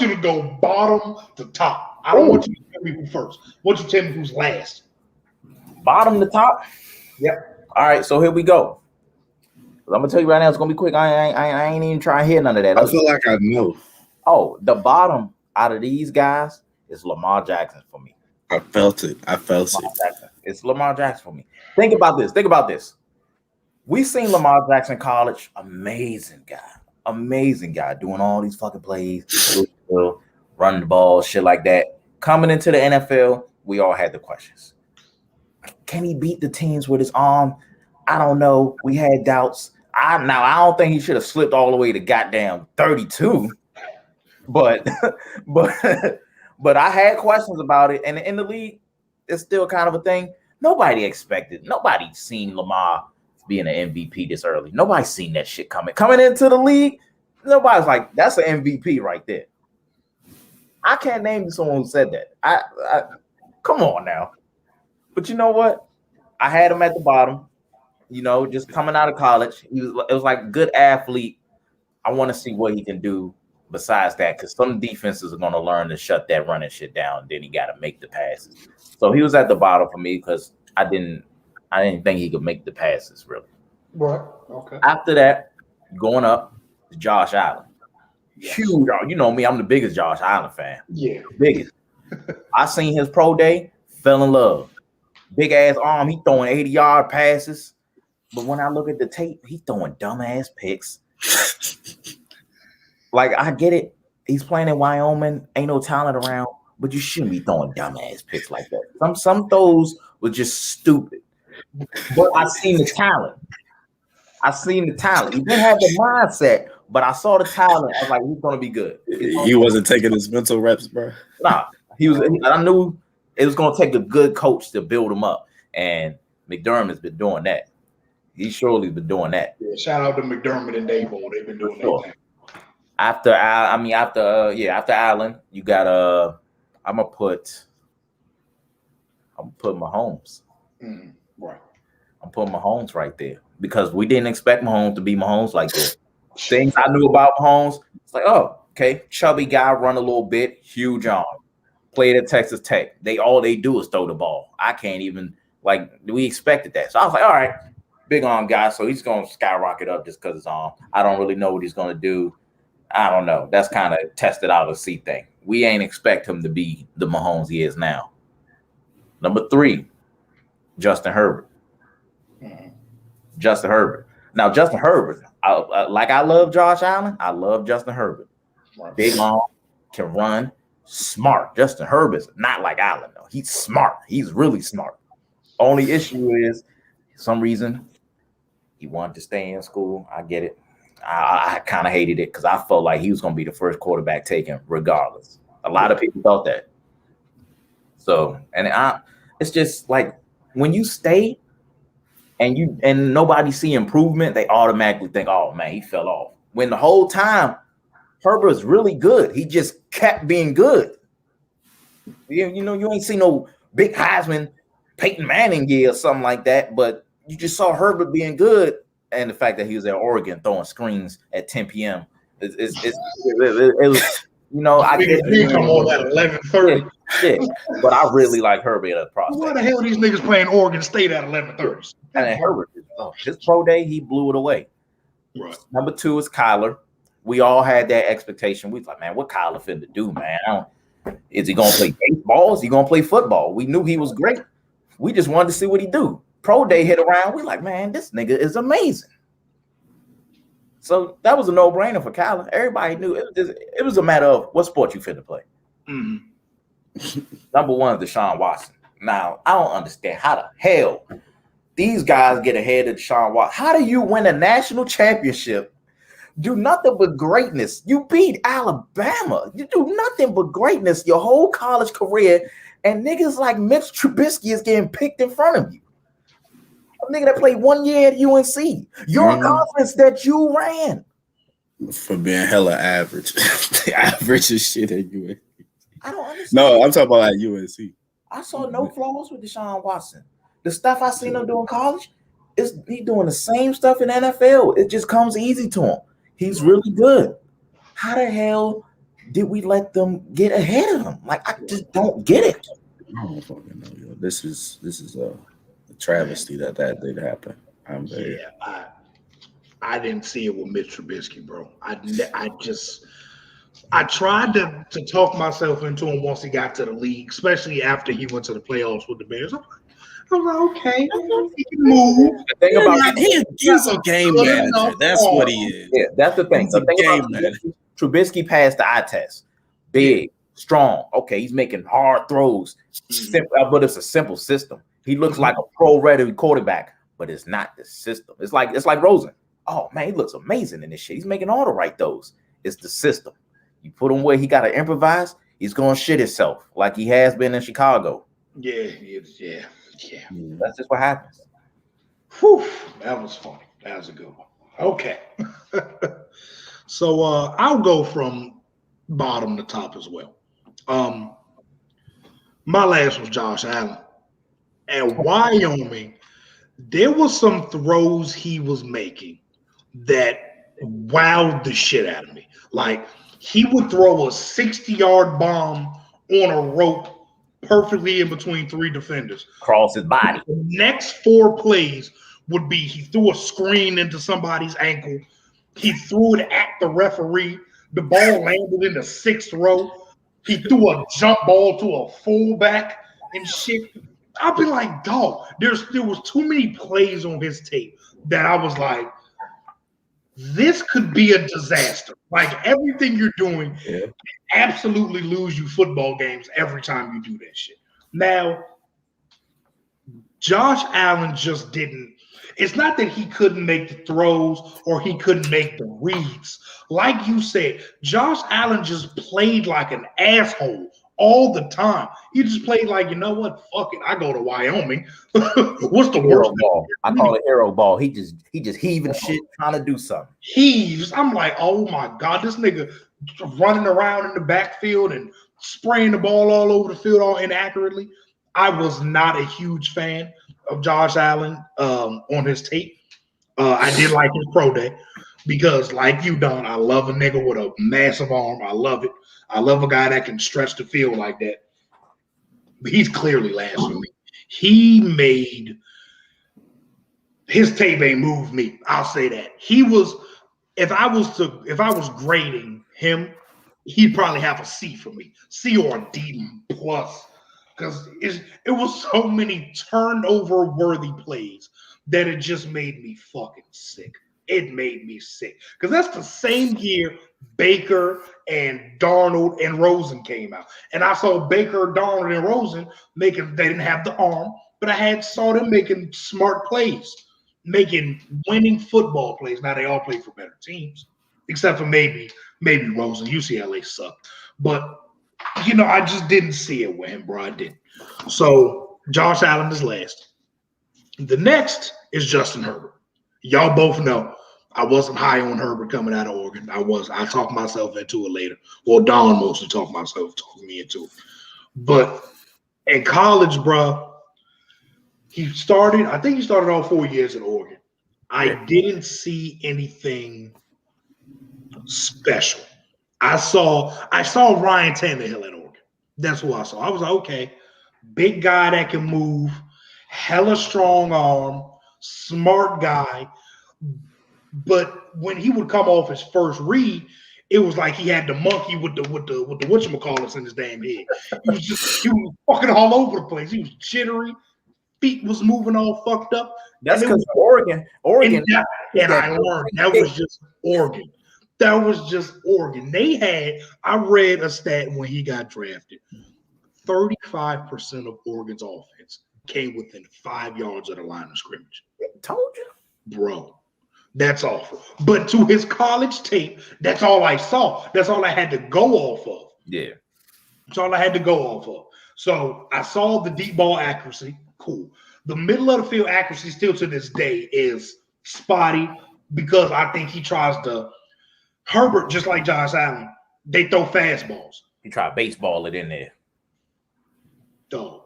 to go bottom to top. I don't want you to tell me who first. I want you to tell me who's last. bottom to top. Yep. All right, so here we go. I'm gonna tell you right now, it's gonna be quick. I ain't even trying to hear none of that. I feel like I know. Oh, the bottom out of these guys is Lamar Jackson for me. I felt it. It's Lamar Jackson for me. Think about this. We've seen Lamar Jackson in college. Amazing guy, doing all these fucking plays, running the ball, shit like that. Coming into the NFL, we all had the questions. Can he beat the teams with his arm? I don't know. We had doubts. I don't think he should have slipped all the way to goddamn 32. But I had questions about it. And in the league, it's still kind of a thing. Nobody's seen Lamar being an MVP this early. Nobody's seen that shit coming. Coming into the league, nobody's like, that's an MVP right there. I can't name someone who said that. I come on now. But you know what? I had him at the bottom. You know, just coming out of college. It was like a good athlete. I want to see what he can do besides that, because some defenses are going to learn to shut that running shit down. Then he got to make the passes. So he was at the bottom for me because I didn't think he could make the passes really. Right. Okay. After that, going up to Josh Allen. Huge. You know me, I'm the biggest Josh Allen fan. Yeah. Biggest. I seen his pro day, fell in love. Big ass arm, he throwing 80-yard passes. But when I look at the tape, he's throwing dumbass picks. Like, I get it. He's playing in Wyoming. Ain't no talent around. But you shouldn't be throwing dumbass picks like that. Some throws were just stupid. But I seen the talent. He didn't have the mindset, but I saw the talent. I was like, he's going to be good. He wasn't taking his mental reps, bro. Nah. I knew it was going to take a good coach to build him up. And McDermott's been doing that. He surely been doing that. Yeah, shout out to McDermott and Daboll. They've been doing that thing. After Allen, you got I'm gonna put Mahomes. Right. I'm putting Mahomes right there because we didn't expect Mahomes to be Mahomes like that. Things I knew about Mahomes, it's like, oh, okay, chubby guy, run a little bit, huge arm. Played at Texas Tech. All they do is throw the ball. I can't even we expected that. So I was like, all right, big arm guy, so he's gonna skyrocket up just because his arm. I don't really know what he's gonna do. I don't know. That's kind of tested out to see thing. We ain't expect him to be the Mahomes he is now. Number 3, Justin Herbert. Justin Herbert. Now, Justin Herbert, I love Josh Allen. I love Justin Herbert. Big arm, can run, smart. Justin Herbert's not like Allen, though. He's smart. He's really smart. Only issue is, for some reason, he wanted to stay in school. I get it. I kind of hated it because I felt like he was going to be the first quarterback taken regardless. A lot of people thought that. So, it's just like when you stay and nobody see improvement, they automatically think, oh man, he fell off. When the whole time Herbert's really good. He just kept being good. You know, you ain't see no big Heisman, Peyton Manning year or something like that, but you just saw Herbert being good. And the fact that he was at Oregon throwing screens at 10 p.m. It was, you know, I get he come on at 11:30. Yeah, but I really like Herbert at a prospect. Why the hell are these niggas playing Oregon State at 11:30? And then Herbert, his pro day, he blew it away. Right. Number 2 is Kyler. We all had that expectation. We was like, man, what Kyler finna do, man? Is he gonna play baseball? Is he gonna play football? We knew he was great. We just wanted to see what he do. Pro day hit around. We like, man, this nigga is amazing. So that was a no-brainer for Kyler. Everybody knew it was a matter of what sport you finna play. Mm-hmm. Number 1 is Deshaun Watson. Now, I don't understand how the hell these guys get ahead of Deshaun Watson. How do you win a national championship? Do nothing but greatness. You beat Alabama. You do nothing but greatness your whole college career, and niggas like Mitch Trubisky is getting picked in front of you. A nigga that played 1 year at UNC. Your conference that you ran. For being hella average. Average as shit at UNC. I don't understand. No, I'm talking about at UNC. I saw no flaws with Deshaun Watson. The stuff I seen him do in college, He's doing the same stuff in NFL. It just comes easy to him. He's really good. How the hell did we let them get ahead of him? Like, I just don't get it. I don't fucking know, yo. This is a travesty that did happen. I didn't see it with Mitch Trubisky, bro. I tried to talk myself into him once he got to the league, especially after he went to the playoffs with the Bears. I was like, okay, he can move. The thing about he's a game manager. That's what he is. Yeah, that's the thing. He's a game manager. Trubisky passed the eye test. Big, strong. Okay, he's making hard throws. Simple, but it's a simple system. He looks like a pro-ready quarterback, but it's not the system. It's like Rosen. Oh man, he looks amazing in this shit. He's making all the right throws. It's the system. You put him where he got to improvise, he's gonna shit himself like he has been in Chicago. Yeah. That's just what happens. Whew, that was funny. That was a good one. Okay. So I'll go from bottom to top as well. My last was Josh Allen. And Wyoming, there was some throws he was making that wowed the shit out of me. Like, he would throw a 60-yard bomb on a rope perfectly in between three defenders. Cross his body. The next 4 plays would be he threw a screen into somebody's ankle. He threw it at the referee. The ball landed in the 6th row. He threw a jump ball to a fullback and shit. I'd be like, dog, there was too many plays on his tape that I was like, this could be a disaster. Like, everything you're doing absolutely lose you football games every time you do that shit. Now, Josh Allen just didn't. It's not that he couldn't make the throws or he couldn't make the reads. Like you said, Josh Allen just played like an asshole all the time. He just played like, you know what? Fuck it. I go to Wyoming. What's the worst ball? I call it hero ball. He just heaving shit, trying to do something. Heaves. I'm like, oh my God, this nigga running around in the backfield and spraying the ball all over the field all inaccurately. I was not a huge fan of Josh Allen on his tape. I did like his pro day because, like you, Don, I love a nigga with a massive arm. I love it. I love a guy that can stretch the field like that. But he's clearly last for me. He made his tape ain't moved me. I'll say that. He was, if I was grading him, he'd probably have a C for me. C or a D plus. Because it was so many turnover worthy plays that it just made me fucking sick. It made me sick. Because that's the same year Baker and Darnold and Rosen came out. And I saw Baker, Darnold, and Rosen they didn't have the arm, but I saw them making smart plays, making winning football plays. Now they all play for better teams, except for maybe Rosen. UCLA sucked. But I just didn't see it with him, bro. I didn't. So Josh Allen is last. The next is Justin Herbert. Y'all both know I wasn't high on Herbert coming out of Oregon. I talked myself into it later. Well, Don mostly talked me into it. But in college, bro, I think he started all 4 years at Oregon. I didn't see anything special. I saw Ryan Tannehill at Oregon. That's who I saw. I was like, okay, big guy that can move, hella strong arm, smart guy. But when he would come off his first read, it was like he had the monkey with the whatchamacallits in his damn head. He was fucking all over the place. He was jittery, feet was moving all fucked up. That's because Oregon. And I learned that was just Oregon. That was just Oregon. I read a stat when he got drafted. 35% of Oregon's offense came within 5 yards of the line of scrimmage. Told you. Bro, that's awful. But to his college tape, that's all I saw. That's all I had to go off of. Yeah. That's all I had to go off of. So I saw the deep ball accuracy. Cool. The middle of the field accuracy still to this day is spotty because I think he tries to Herbert, just like Josh Allen, they throw fastballs. He tried baseball it in there. Dog.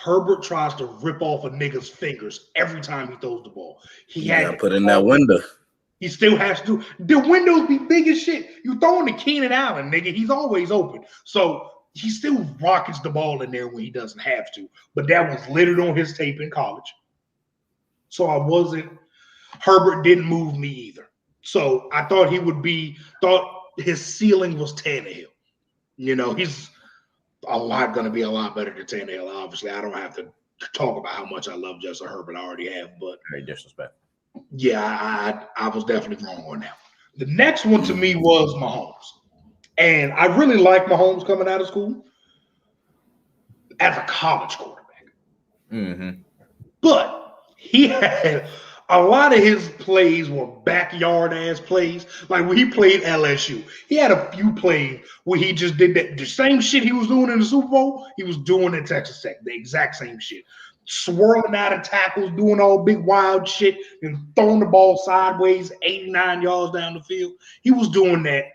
Herbert tries to rip off a nigga's fingers every time he throws the ball. He had put in that window. He still has to. The windows be big as shit. You throwing to Keenan Allen, nigga. He's always open. So he still rockets the ball in there when he doesn't have to. But that was littered on his tape in college. So Herbert didn't move me either. So I thought thought his ceiling was Tannehill. You know, he's going to be a lot better than Tannehill. Obviously, I don't have to talk about how much I love Justin Herbert. I already have, but Very disrespectful. Yeah, I was definitely wrong on that. The next one to me was Mahomes. And I really like Mahomes coming out of school as a college quarterback. Mm-hmm. But he had a lot of his plays were backyard ass plays. Like when he played LSU, he had a few plays where he just did the same shit he was doing in the Super Bowl, he was doing at Texas Tech, the exact same shit. Swirling out of tackles, doing all big wild shit, and throwing the ball sideways 89 yards down the field. He was doing that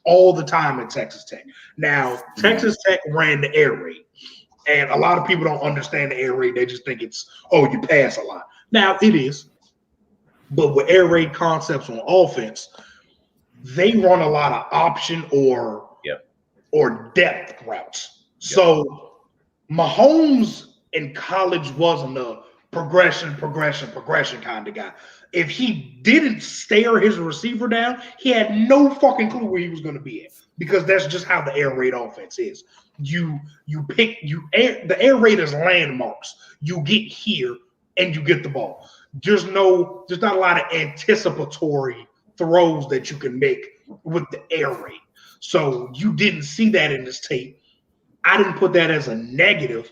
all the time at Texas Tech. Now, Texas Tech ran the air raid, and a lot of people don't understand the air raid. They just think it's, you pass a lot. Now, it is, but with air raid concepts on offense, they run a lot of option or depth routes. Yep. So Mahomes in college wasn't a progression kind of guy. If he didn't stare his receiver down, he had no fucking clue where he was going to be at, because that's just how the air raid offense is. The air raid is landmarks. You get here and you get the ball. There's not a lot of anticipatory throws that you can make with the air raid. So you didn't see that in this tape. I didn't put that as a negative,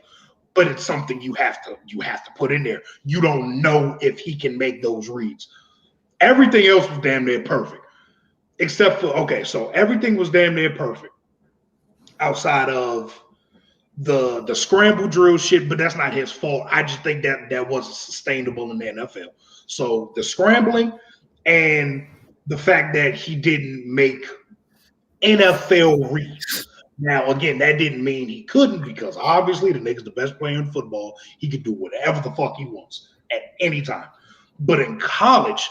but it's something you have to put in there. You don't know if he can make those reads. Everything else was damn near perfect, except for so everything was damn near perfect outside of the scramble drill shit. But that's not his fault. I just think that wasn't sustainable in the NFL. So the scrambling and the fact that he didn't make NFL reads. Now, again, that didn't mean he couldn't, because obviously the nigga's the best player in football. He could do whatever the fuck he wants at any time. But in college,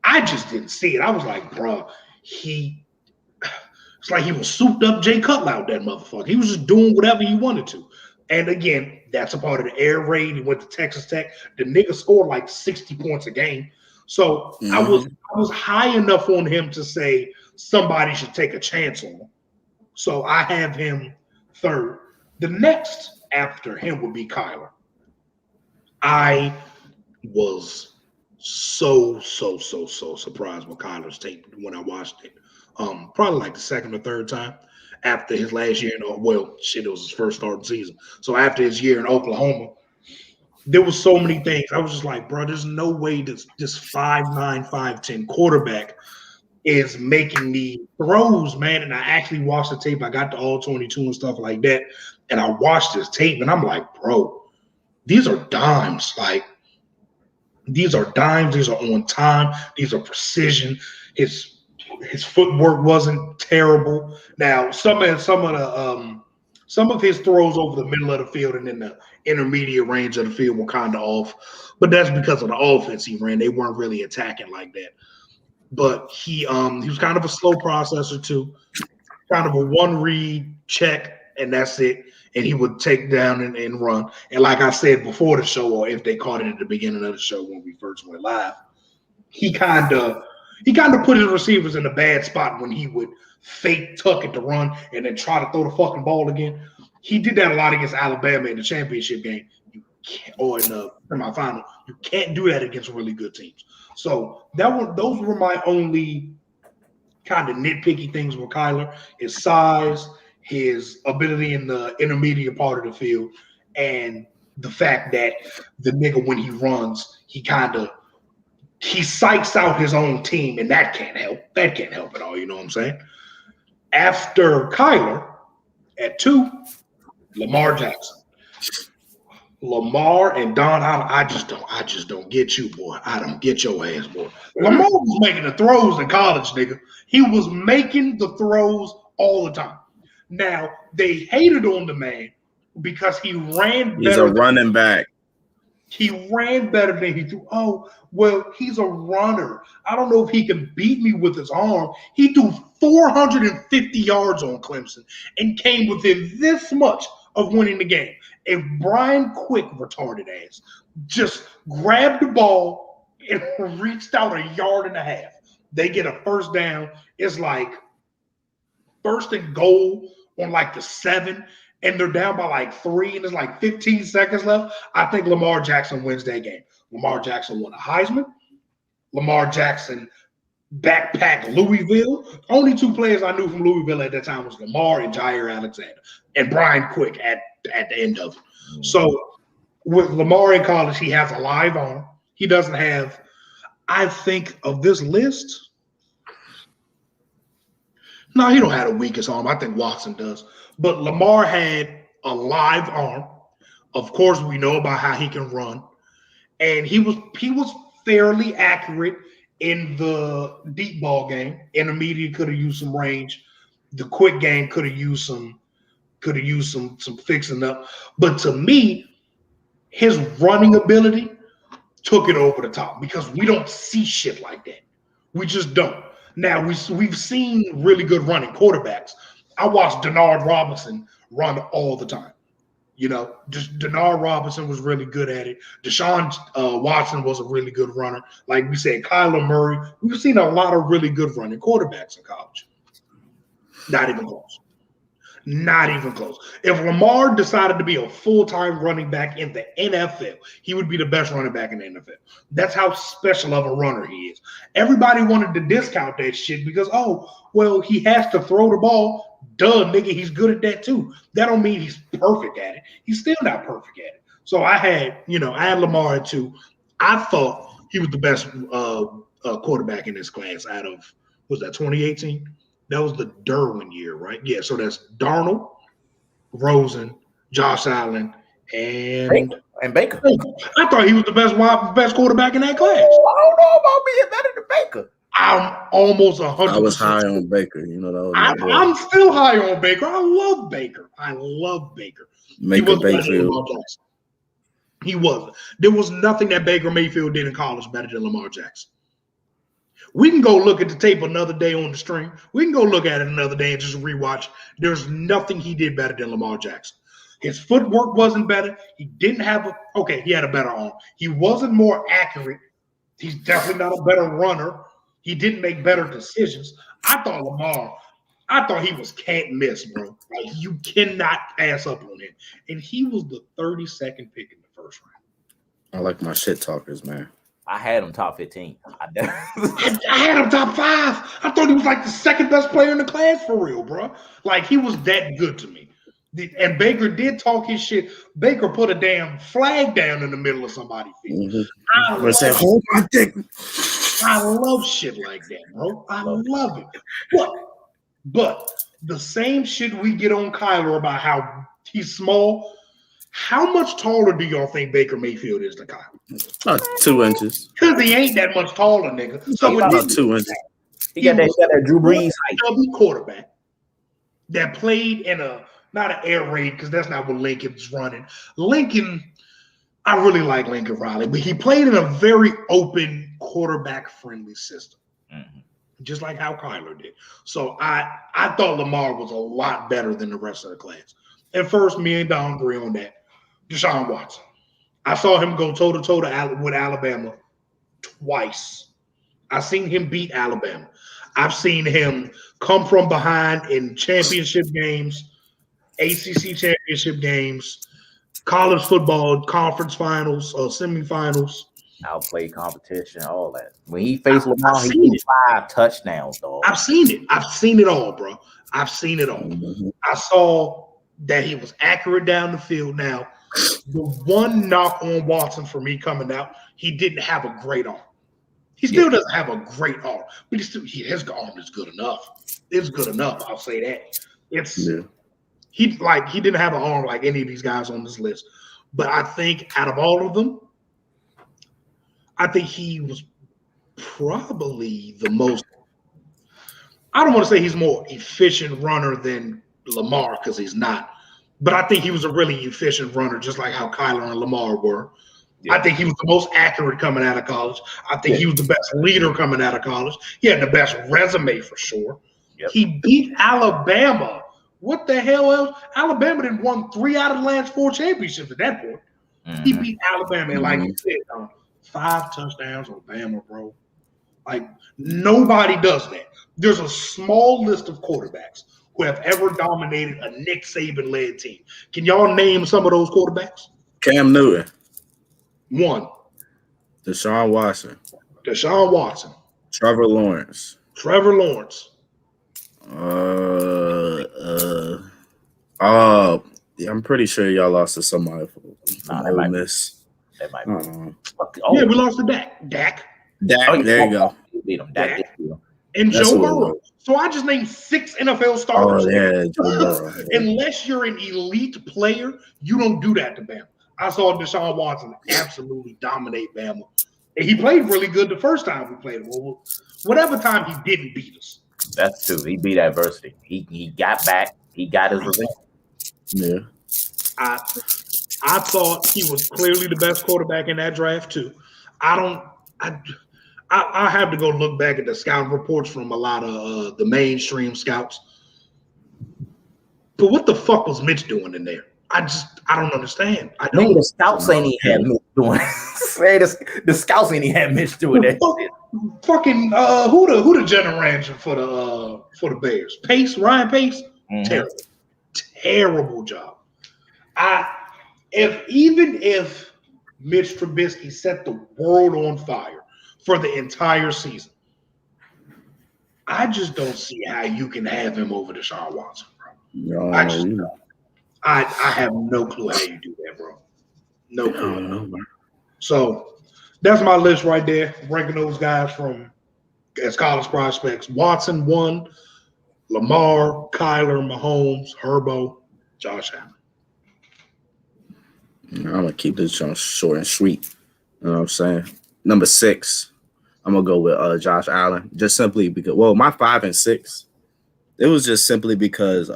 I just didn't see it. I was like, bro, it's like he was souped up Jay Cutler out, that motherfucker. He was just doing whatever he wanted to. And again, that's a part of the air raid. He went to Texas Tech. The nigga scored like 60 points a game. So I was high enough on him to say somebody should take a chance on him. So I have him third. The next after him would be Kyler. I was so surprised with Kyler's tape when I watched it. Probably like the second or third time after his last year. It was his first starting season. So after his year in Oklahoma, there was so many things. I was just like, bro, there's no way this 5'9", 5'10" quarterback is making the throws, man. And I actually watched the tape. I got the all 22 and stuff like that. And I watched this tape and I'm like, bro, these are dimes. Like, these are dimes. These are on time. These are precision. His footwork wasn't terrible. Now, some of his throws over the middle of the field and in the intermediate range of the field were kind of off. But that's because of the offense he ran. They weren't really attacking like that. But he was kind of a slow processor too, kind of a one read check, and that's it. And he would take down and run. And like I said before the show, or if they caught it at the beginning of the show when we first went live, he kind of put his receivers in a bad spot when he would fake tuck it to run and then try to throw the fucking ball again. He did that a lot against Alabama in the championship game, or in the semifinal. You can't do that against really good teams. So those were my only kind of nitpicky things with Kyler: his size, his ability in the intermediate part of the field, and the fact that the nigga, when he runs, he psychs out his own team, and that can't help. That can't help at all. You know what I'm saying? After Kyler, at 2, Lamar Jackson. Lamar and Don, I just don't get you, boy. I don't get your ass, boy. Lamar was making the throws in college, nigga. He was making the throws all the time. Now, they hated on the man because he ran He's better. a running back. He ran better than he threw. Oh, well, he's a runner. I don't know if he can beat me with his arm. He threw 450 yards on Clemson and came within this much of winning the game. If Brian Quick, retarded ass, just grabbed the ball and reached out a yard and a half, they get a first down. It's like first and goal on like the 7, and they're down by like 3, and there's like 15 seconds left. I think Lamar Jackson wins that game. Lamar Jackson won a Heisman. Lamar Jackson backpacked Louisville. Only 2 players I knew from Louisville at that time was Lamar and Jair Alexander and Brian Quick at the end of it. So with Lamar in college, he has a live arm. He doesn't have, I think, of this list. No, he don't have the weakest arm. I think Watson does. But Lamar had a live arm. Of course, we know about how he can run. And he was fairly accurate in the deep ball game. Intermediate could have used some range. The quick game could have used some fixing up. But to me, his running ability took it over the top because we don't see shit like that. We just don't. Now, we've seen really good running quarterbacks. I watched Denard Robinson run all the time. You know, just Denard Robinson was really good at it. Deshaun Watson was a really good runner. Like we said, Kyler Murray. We've seen a lot of really good running quarterbacks in college. Not even close. Not even close. If Lamar decided to be a full-time running back in the NFL, he would be the best running back in the NFL. That's how special of a runner he is. Everybody wanted to discount that shit because, oh, well, he has to throw the ball. Duh, nigga, he's good at that too. That don't mean he's perfect at it. He's still not perfect at it. So I had Lamar at 2. I thought he was the best quarterback in this class out of, was that 2018? That was the Derwin year, right? Yeah, so that's Darnold, Rosen, Josh Allen, and Baker. I thought he was the best quarterback in that class. I don't know about being better than Baker. I'm almost 100%. I was high on Baker. You know that was I'm still high on Baker. I love Baker. Baker Mayfield. He wasn't. There was nothing that Baker Mayfield did in college better than Lamar Jackson. We can go look at the tape another day on the stream. We can go look at it another day and just rewatch. There's nothing he did better than Lamar Jackson. His footwork wasn't better. He didn't have he had a better arm. He wasn't more accurate. He's definitely not a better runner. He didn't make better decisions. I thought he was can't miss, bro. Like, you cannot pass up on him. And he was the 32nd pick in the first round. I like my shit talkers, man. I had him top 15. I had him top 5. I thought he was like the second best player in the class for real, bro. Like, he was that good to me. And Baker did talk his shit. Baker put a damn flag down in the middle of somebody's field. Mm-hmm. I said, hold my dick. I love shit like that, bro. I love it. But the same shit we get on Kyler about how he's small. How much taller do y'all think Baker Mayfield is to Kyler? 2 inches. Because he ain't that much taller, nigga. So about 2 inches. He got that Drew Brees height. Quarterback that played in not an air raid, because that's not what Lincoln's running. Lincoln, I really like Lincoln Riley, but he played in a very open, quarterback-friendly system, just like how Kyler did. So I thought Lamar was a lot better than the rest of the class. At first, me and Don agree on that. Deshaun Watson. I saw him go toe-to-toe with Alabama twice. I've seen him beat Alabama. I've seen him come from behind in championship games, ACC championship games, college football conference finals, semifinals. Outplay competition, all that. When he faced Lamar, he did 5 touchdowns, dog. I've seen it. I've seen it all, bro. I've seen it all. Mm-hmm. I saw that he was accurate down the field. Now, the one knock on Watson for me coming out, he didn't have a great arm. He still doesn't have a great arm, but his arm is good enough. It's good enough. I'll say that. He didn't have an arm like any of these guys on this list. But I think out of all of them, I think he was probably the most, I don't want to say he's more efficient runner than Lamar, because he's not. but I think he was a really efficient runner, just like how Kyler and Lamar were. Yeah. I think he was the most accurate coming out of college. I think he was the best leader coming out of college. He had the best resume for sure. Yep. He beat Alabama. What the hell else? Alabama didn't won 3 out of the last 4 championships at that point. He beat Alabama, and like you said, 5 touchdowns on Bama, bro. Like, nobody does that. There's a small list of quarterbacks who have ever dominated a Nick Saban-led team. Can y'all name some of those quarterbacks? Cam Newton, 1. Deshaun Watson, Deshaun Watson. Trevor Lawrence. Trevor Lawrence. Yeah, I'm pretty sure y'all lost to somebody from Ole Miss. That might be. Yeah, we lost to Dak. Dak, there you go. Beat him. Dak did beat him. And That's Joe what it Burrow. was. So I just named 6 NFL starters. Oh, yeah, Joe Burrow. Unless you're an elite player, you don't do that to Bama. I saw Deshaun Watson absolutely dominate Bama. And he played really good the first time we played him. Whatever time he didn't beat us. That's true. He beat adversity. He got back. He got his revenge. Yeah. I thought he was clearly the best quarterback in that draft too. I have to go look back at the scouting reports from a lot of the mainstream scouts. But what the fuck was Mitch doing in there? I don't understand. The scouts ain't even had Mitch doing it. The scouts ain't even had Mitch doing that. Fucking who the general manager for the Bears? Pace, Ryan Pace? Mm-hmm. Terrible job. If Mitch Trubisky set the world on fire for the entire season, I just don't see how you can have him over Deshaun Watson, bro. I have no clue how you do that, bro. No clue. So that's my list right there, ranking those guys as college prospects. Watson 1, Lamar, Kyler, Mahomes, Herbo, Josh Allen. I'm going to keep this short and sweet. You know what I'm saying? Number 6, I'm going to go with Josh Allen. Just simply because, my 5 and 6, it was just simply because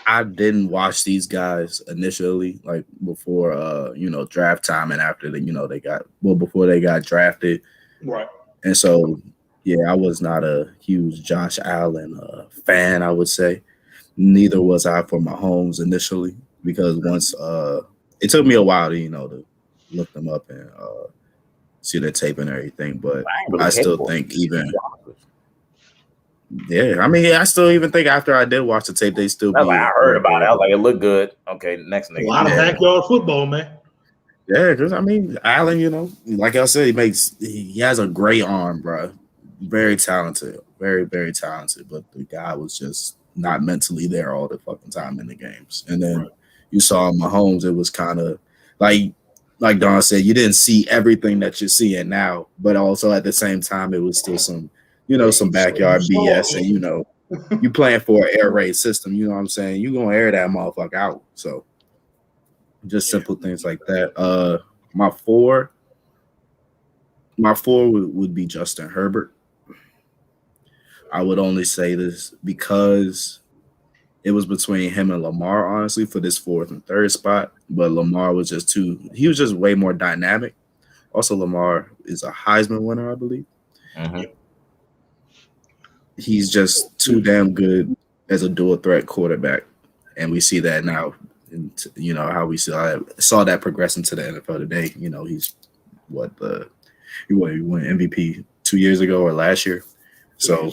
I didn't watch these guys initially, like before, draft time and after before they got drafted. Right. And so, yeah, I was not a huge Josh Allen fan, I would say. Neither was I for Mahomes initially, because once it took me a while to look them up and see their tape and everything. But I still think I still even think after I did watch the tape, they still. I heard about it. I was like, it looked good. Okay, next nigga. A lot of backyard football, man. Yeah, because Allen, like I said, he has a great arm, bro. Very talented, very, very talented. But the guy was just not mentally there all the fucking time in the games. And then you saw Mahomes, it was kind of like Don said, you didn't see everything that you're seeing now, but also at the same time, it was still some backyard BS. And, you playing for an air raid system, you know what I'm saying? You're going to air that motherfucker out. So just simple things like that. My four would be Justin Herbert. I would only say this because it was between him and Lamar, honestly, for this 4th and 3rd spot. But Lamar was he was just way more dynamic. Also, Lamar is a Heisman winner, I believe. Mm-hmm. He's just too damn good as a dual threat quarterback. And we see that now, how we saw that progress into the NFL today. He's he won MVP 2 years ago or last year. So,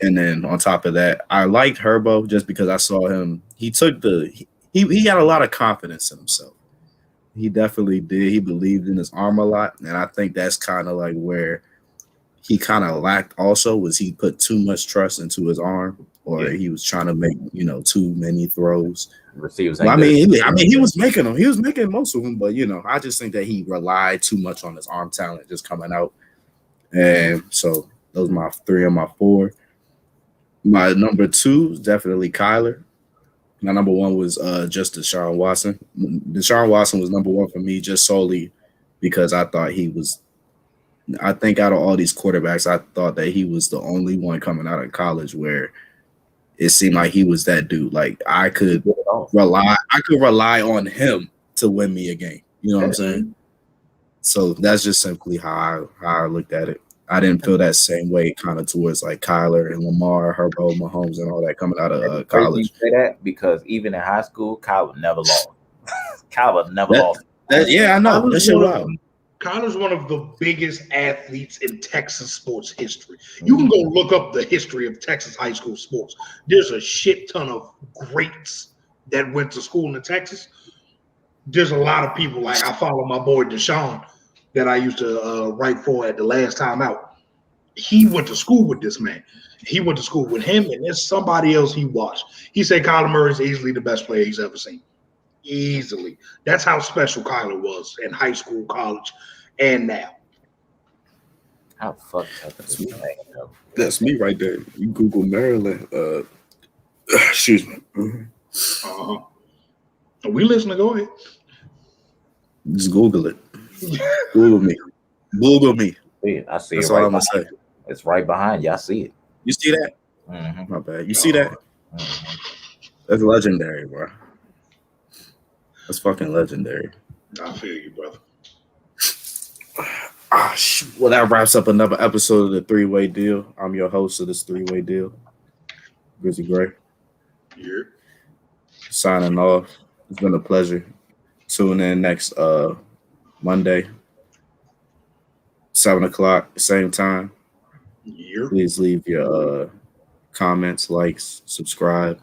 and then on top of that, I liked Herbo just because I saw him. He had a lot of confidence in himself. He definitely did. He believed in his arm a lot. And I think that's kind of like where he kind of lacked also, was he put too much trust into his arm, or he was trying to make, too many throws. Receivers. Well, he was making them. He was making most of them, but I just think that he relied too much on his arm talent just coming out. And so those are my 3 and my 4. My number 2 is definitely Kyler. My number 1 was just Deshaun Watson. Deshaun Watson was number 1 for me just solely because I thought I think out of all these quarterbacks, I thought that he was the only one coming out of college where it seemed like he was that dude. Like I could I could rely on him to win me a game. You know what I'm saying? So that's just simply how I looked at it. I didn't feel that same way kind of towards like Kyler and Lamar, Herbo, Mahomes, and all that coming out of college. You say that because even in high school, Kyler never lost. Kyler never lost. Yeah, I know. That shit wild. Kyler's one of the biggest athletes in Texas sports history. You can go look up the history of Texas high school sports. There's a shit ton of greats that went to school in Texas. There's a lot of people, like I follow my boy Deshaun that I used to write for at the last time out. He went to school with this man. He went to school with him, and there's somebody else he watched. He said Kyler Murray is easily the best player he's ever seen. Easily. That's how special Kyler was in high school, college, and now. How fucked up is this thing, though? That's me right there. You Google Maryland. Excuse me. We listening. Go ahead. Just Google it. Google me. Google me. I see That's it. all Right I'm gonna say. It's right behind you. I see it. You see that? Mm-hmm. My bad. You see that? Mm-hmm. That's legendary, bro. That's fucking legendary. I feel you, brother. Well, that wraps up another episode of the Three-Way Deal. I'm your host of this Three-Way Deal, Grizzly Gray. Yeah. Signing off. It's been a pleasure. Tune in next Monday, 7:00, same time. Yeah. Please leave your comments, likes, subscribe.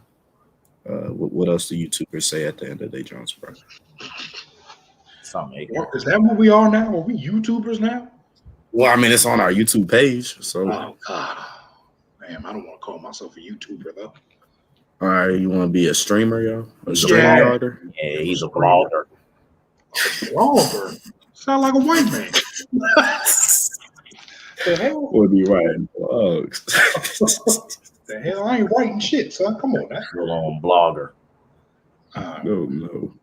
What else do YouTubers say at the end of their Jones, bro? Something. Is that what we are now? Are we YouTubers now? Well, I mean, it's on our YouTube page. So, Oh, God. Man, I don't want to call myself a YouTuber, though. all right, you want to be a streamer, yo? A Yeah. StreamYarder? Yeah, he's a blogger. Blogger? Sound like a white man. The hell? Or be writing blogs? The hell? I ain't writing shit, son. Come on now. Full on blogger. Uh, No.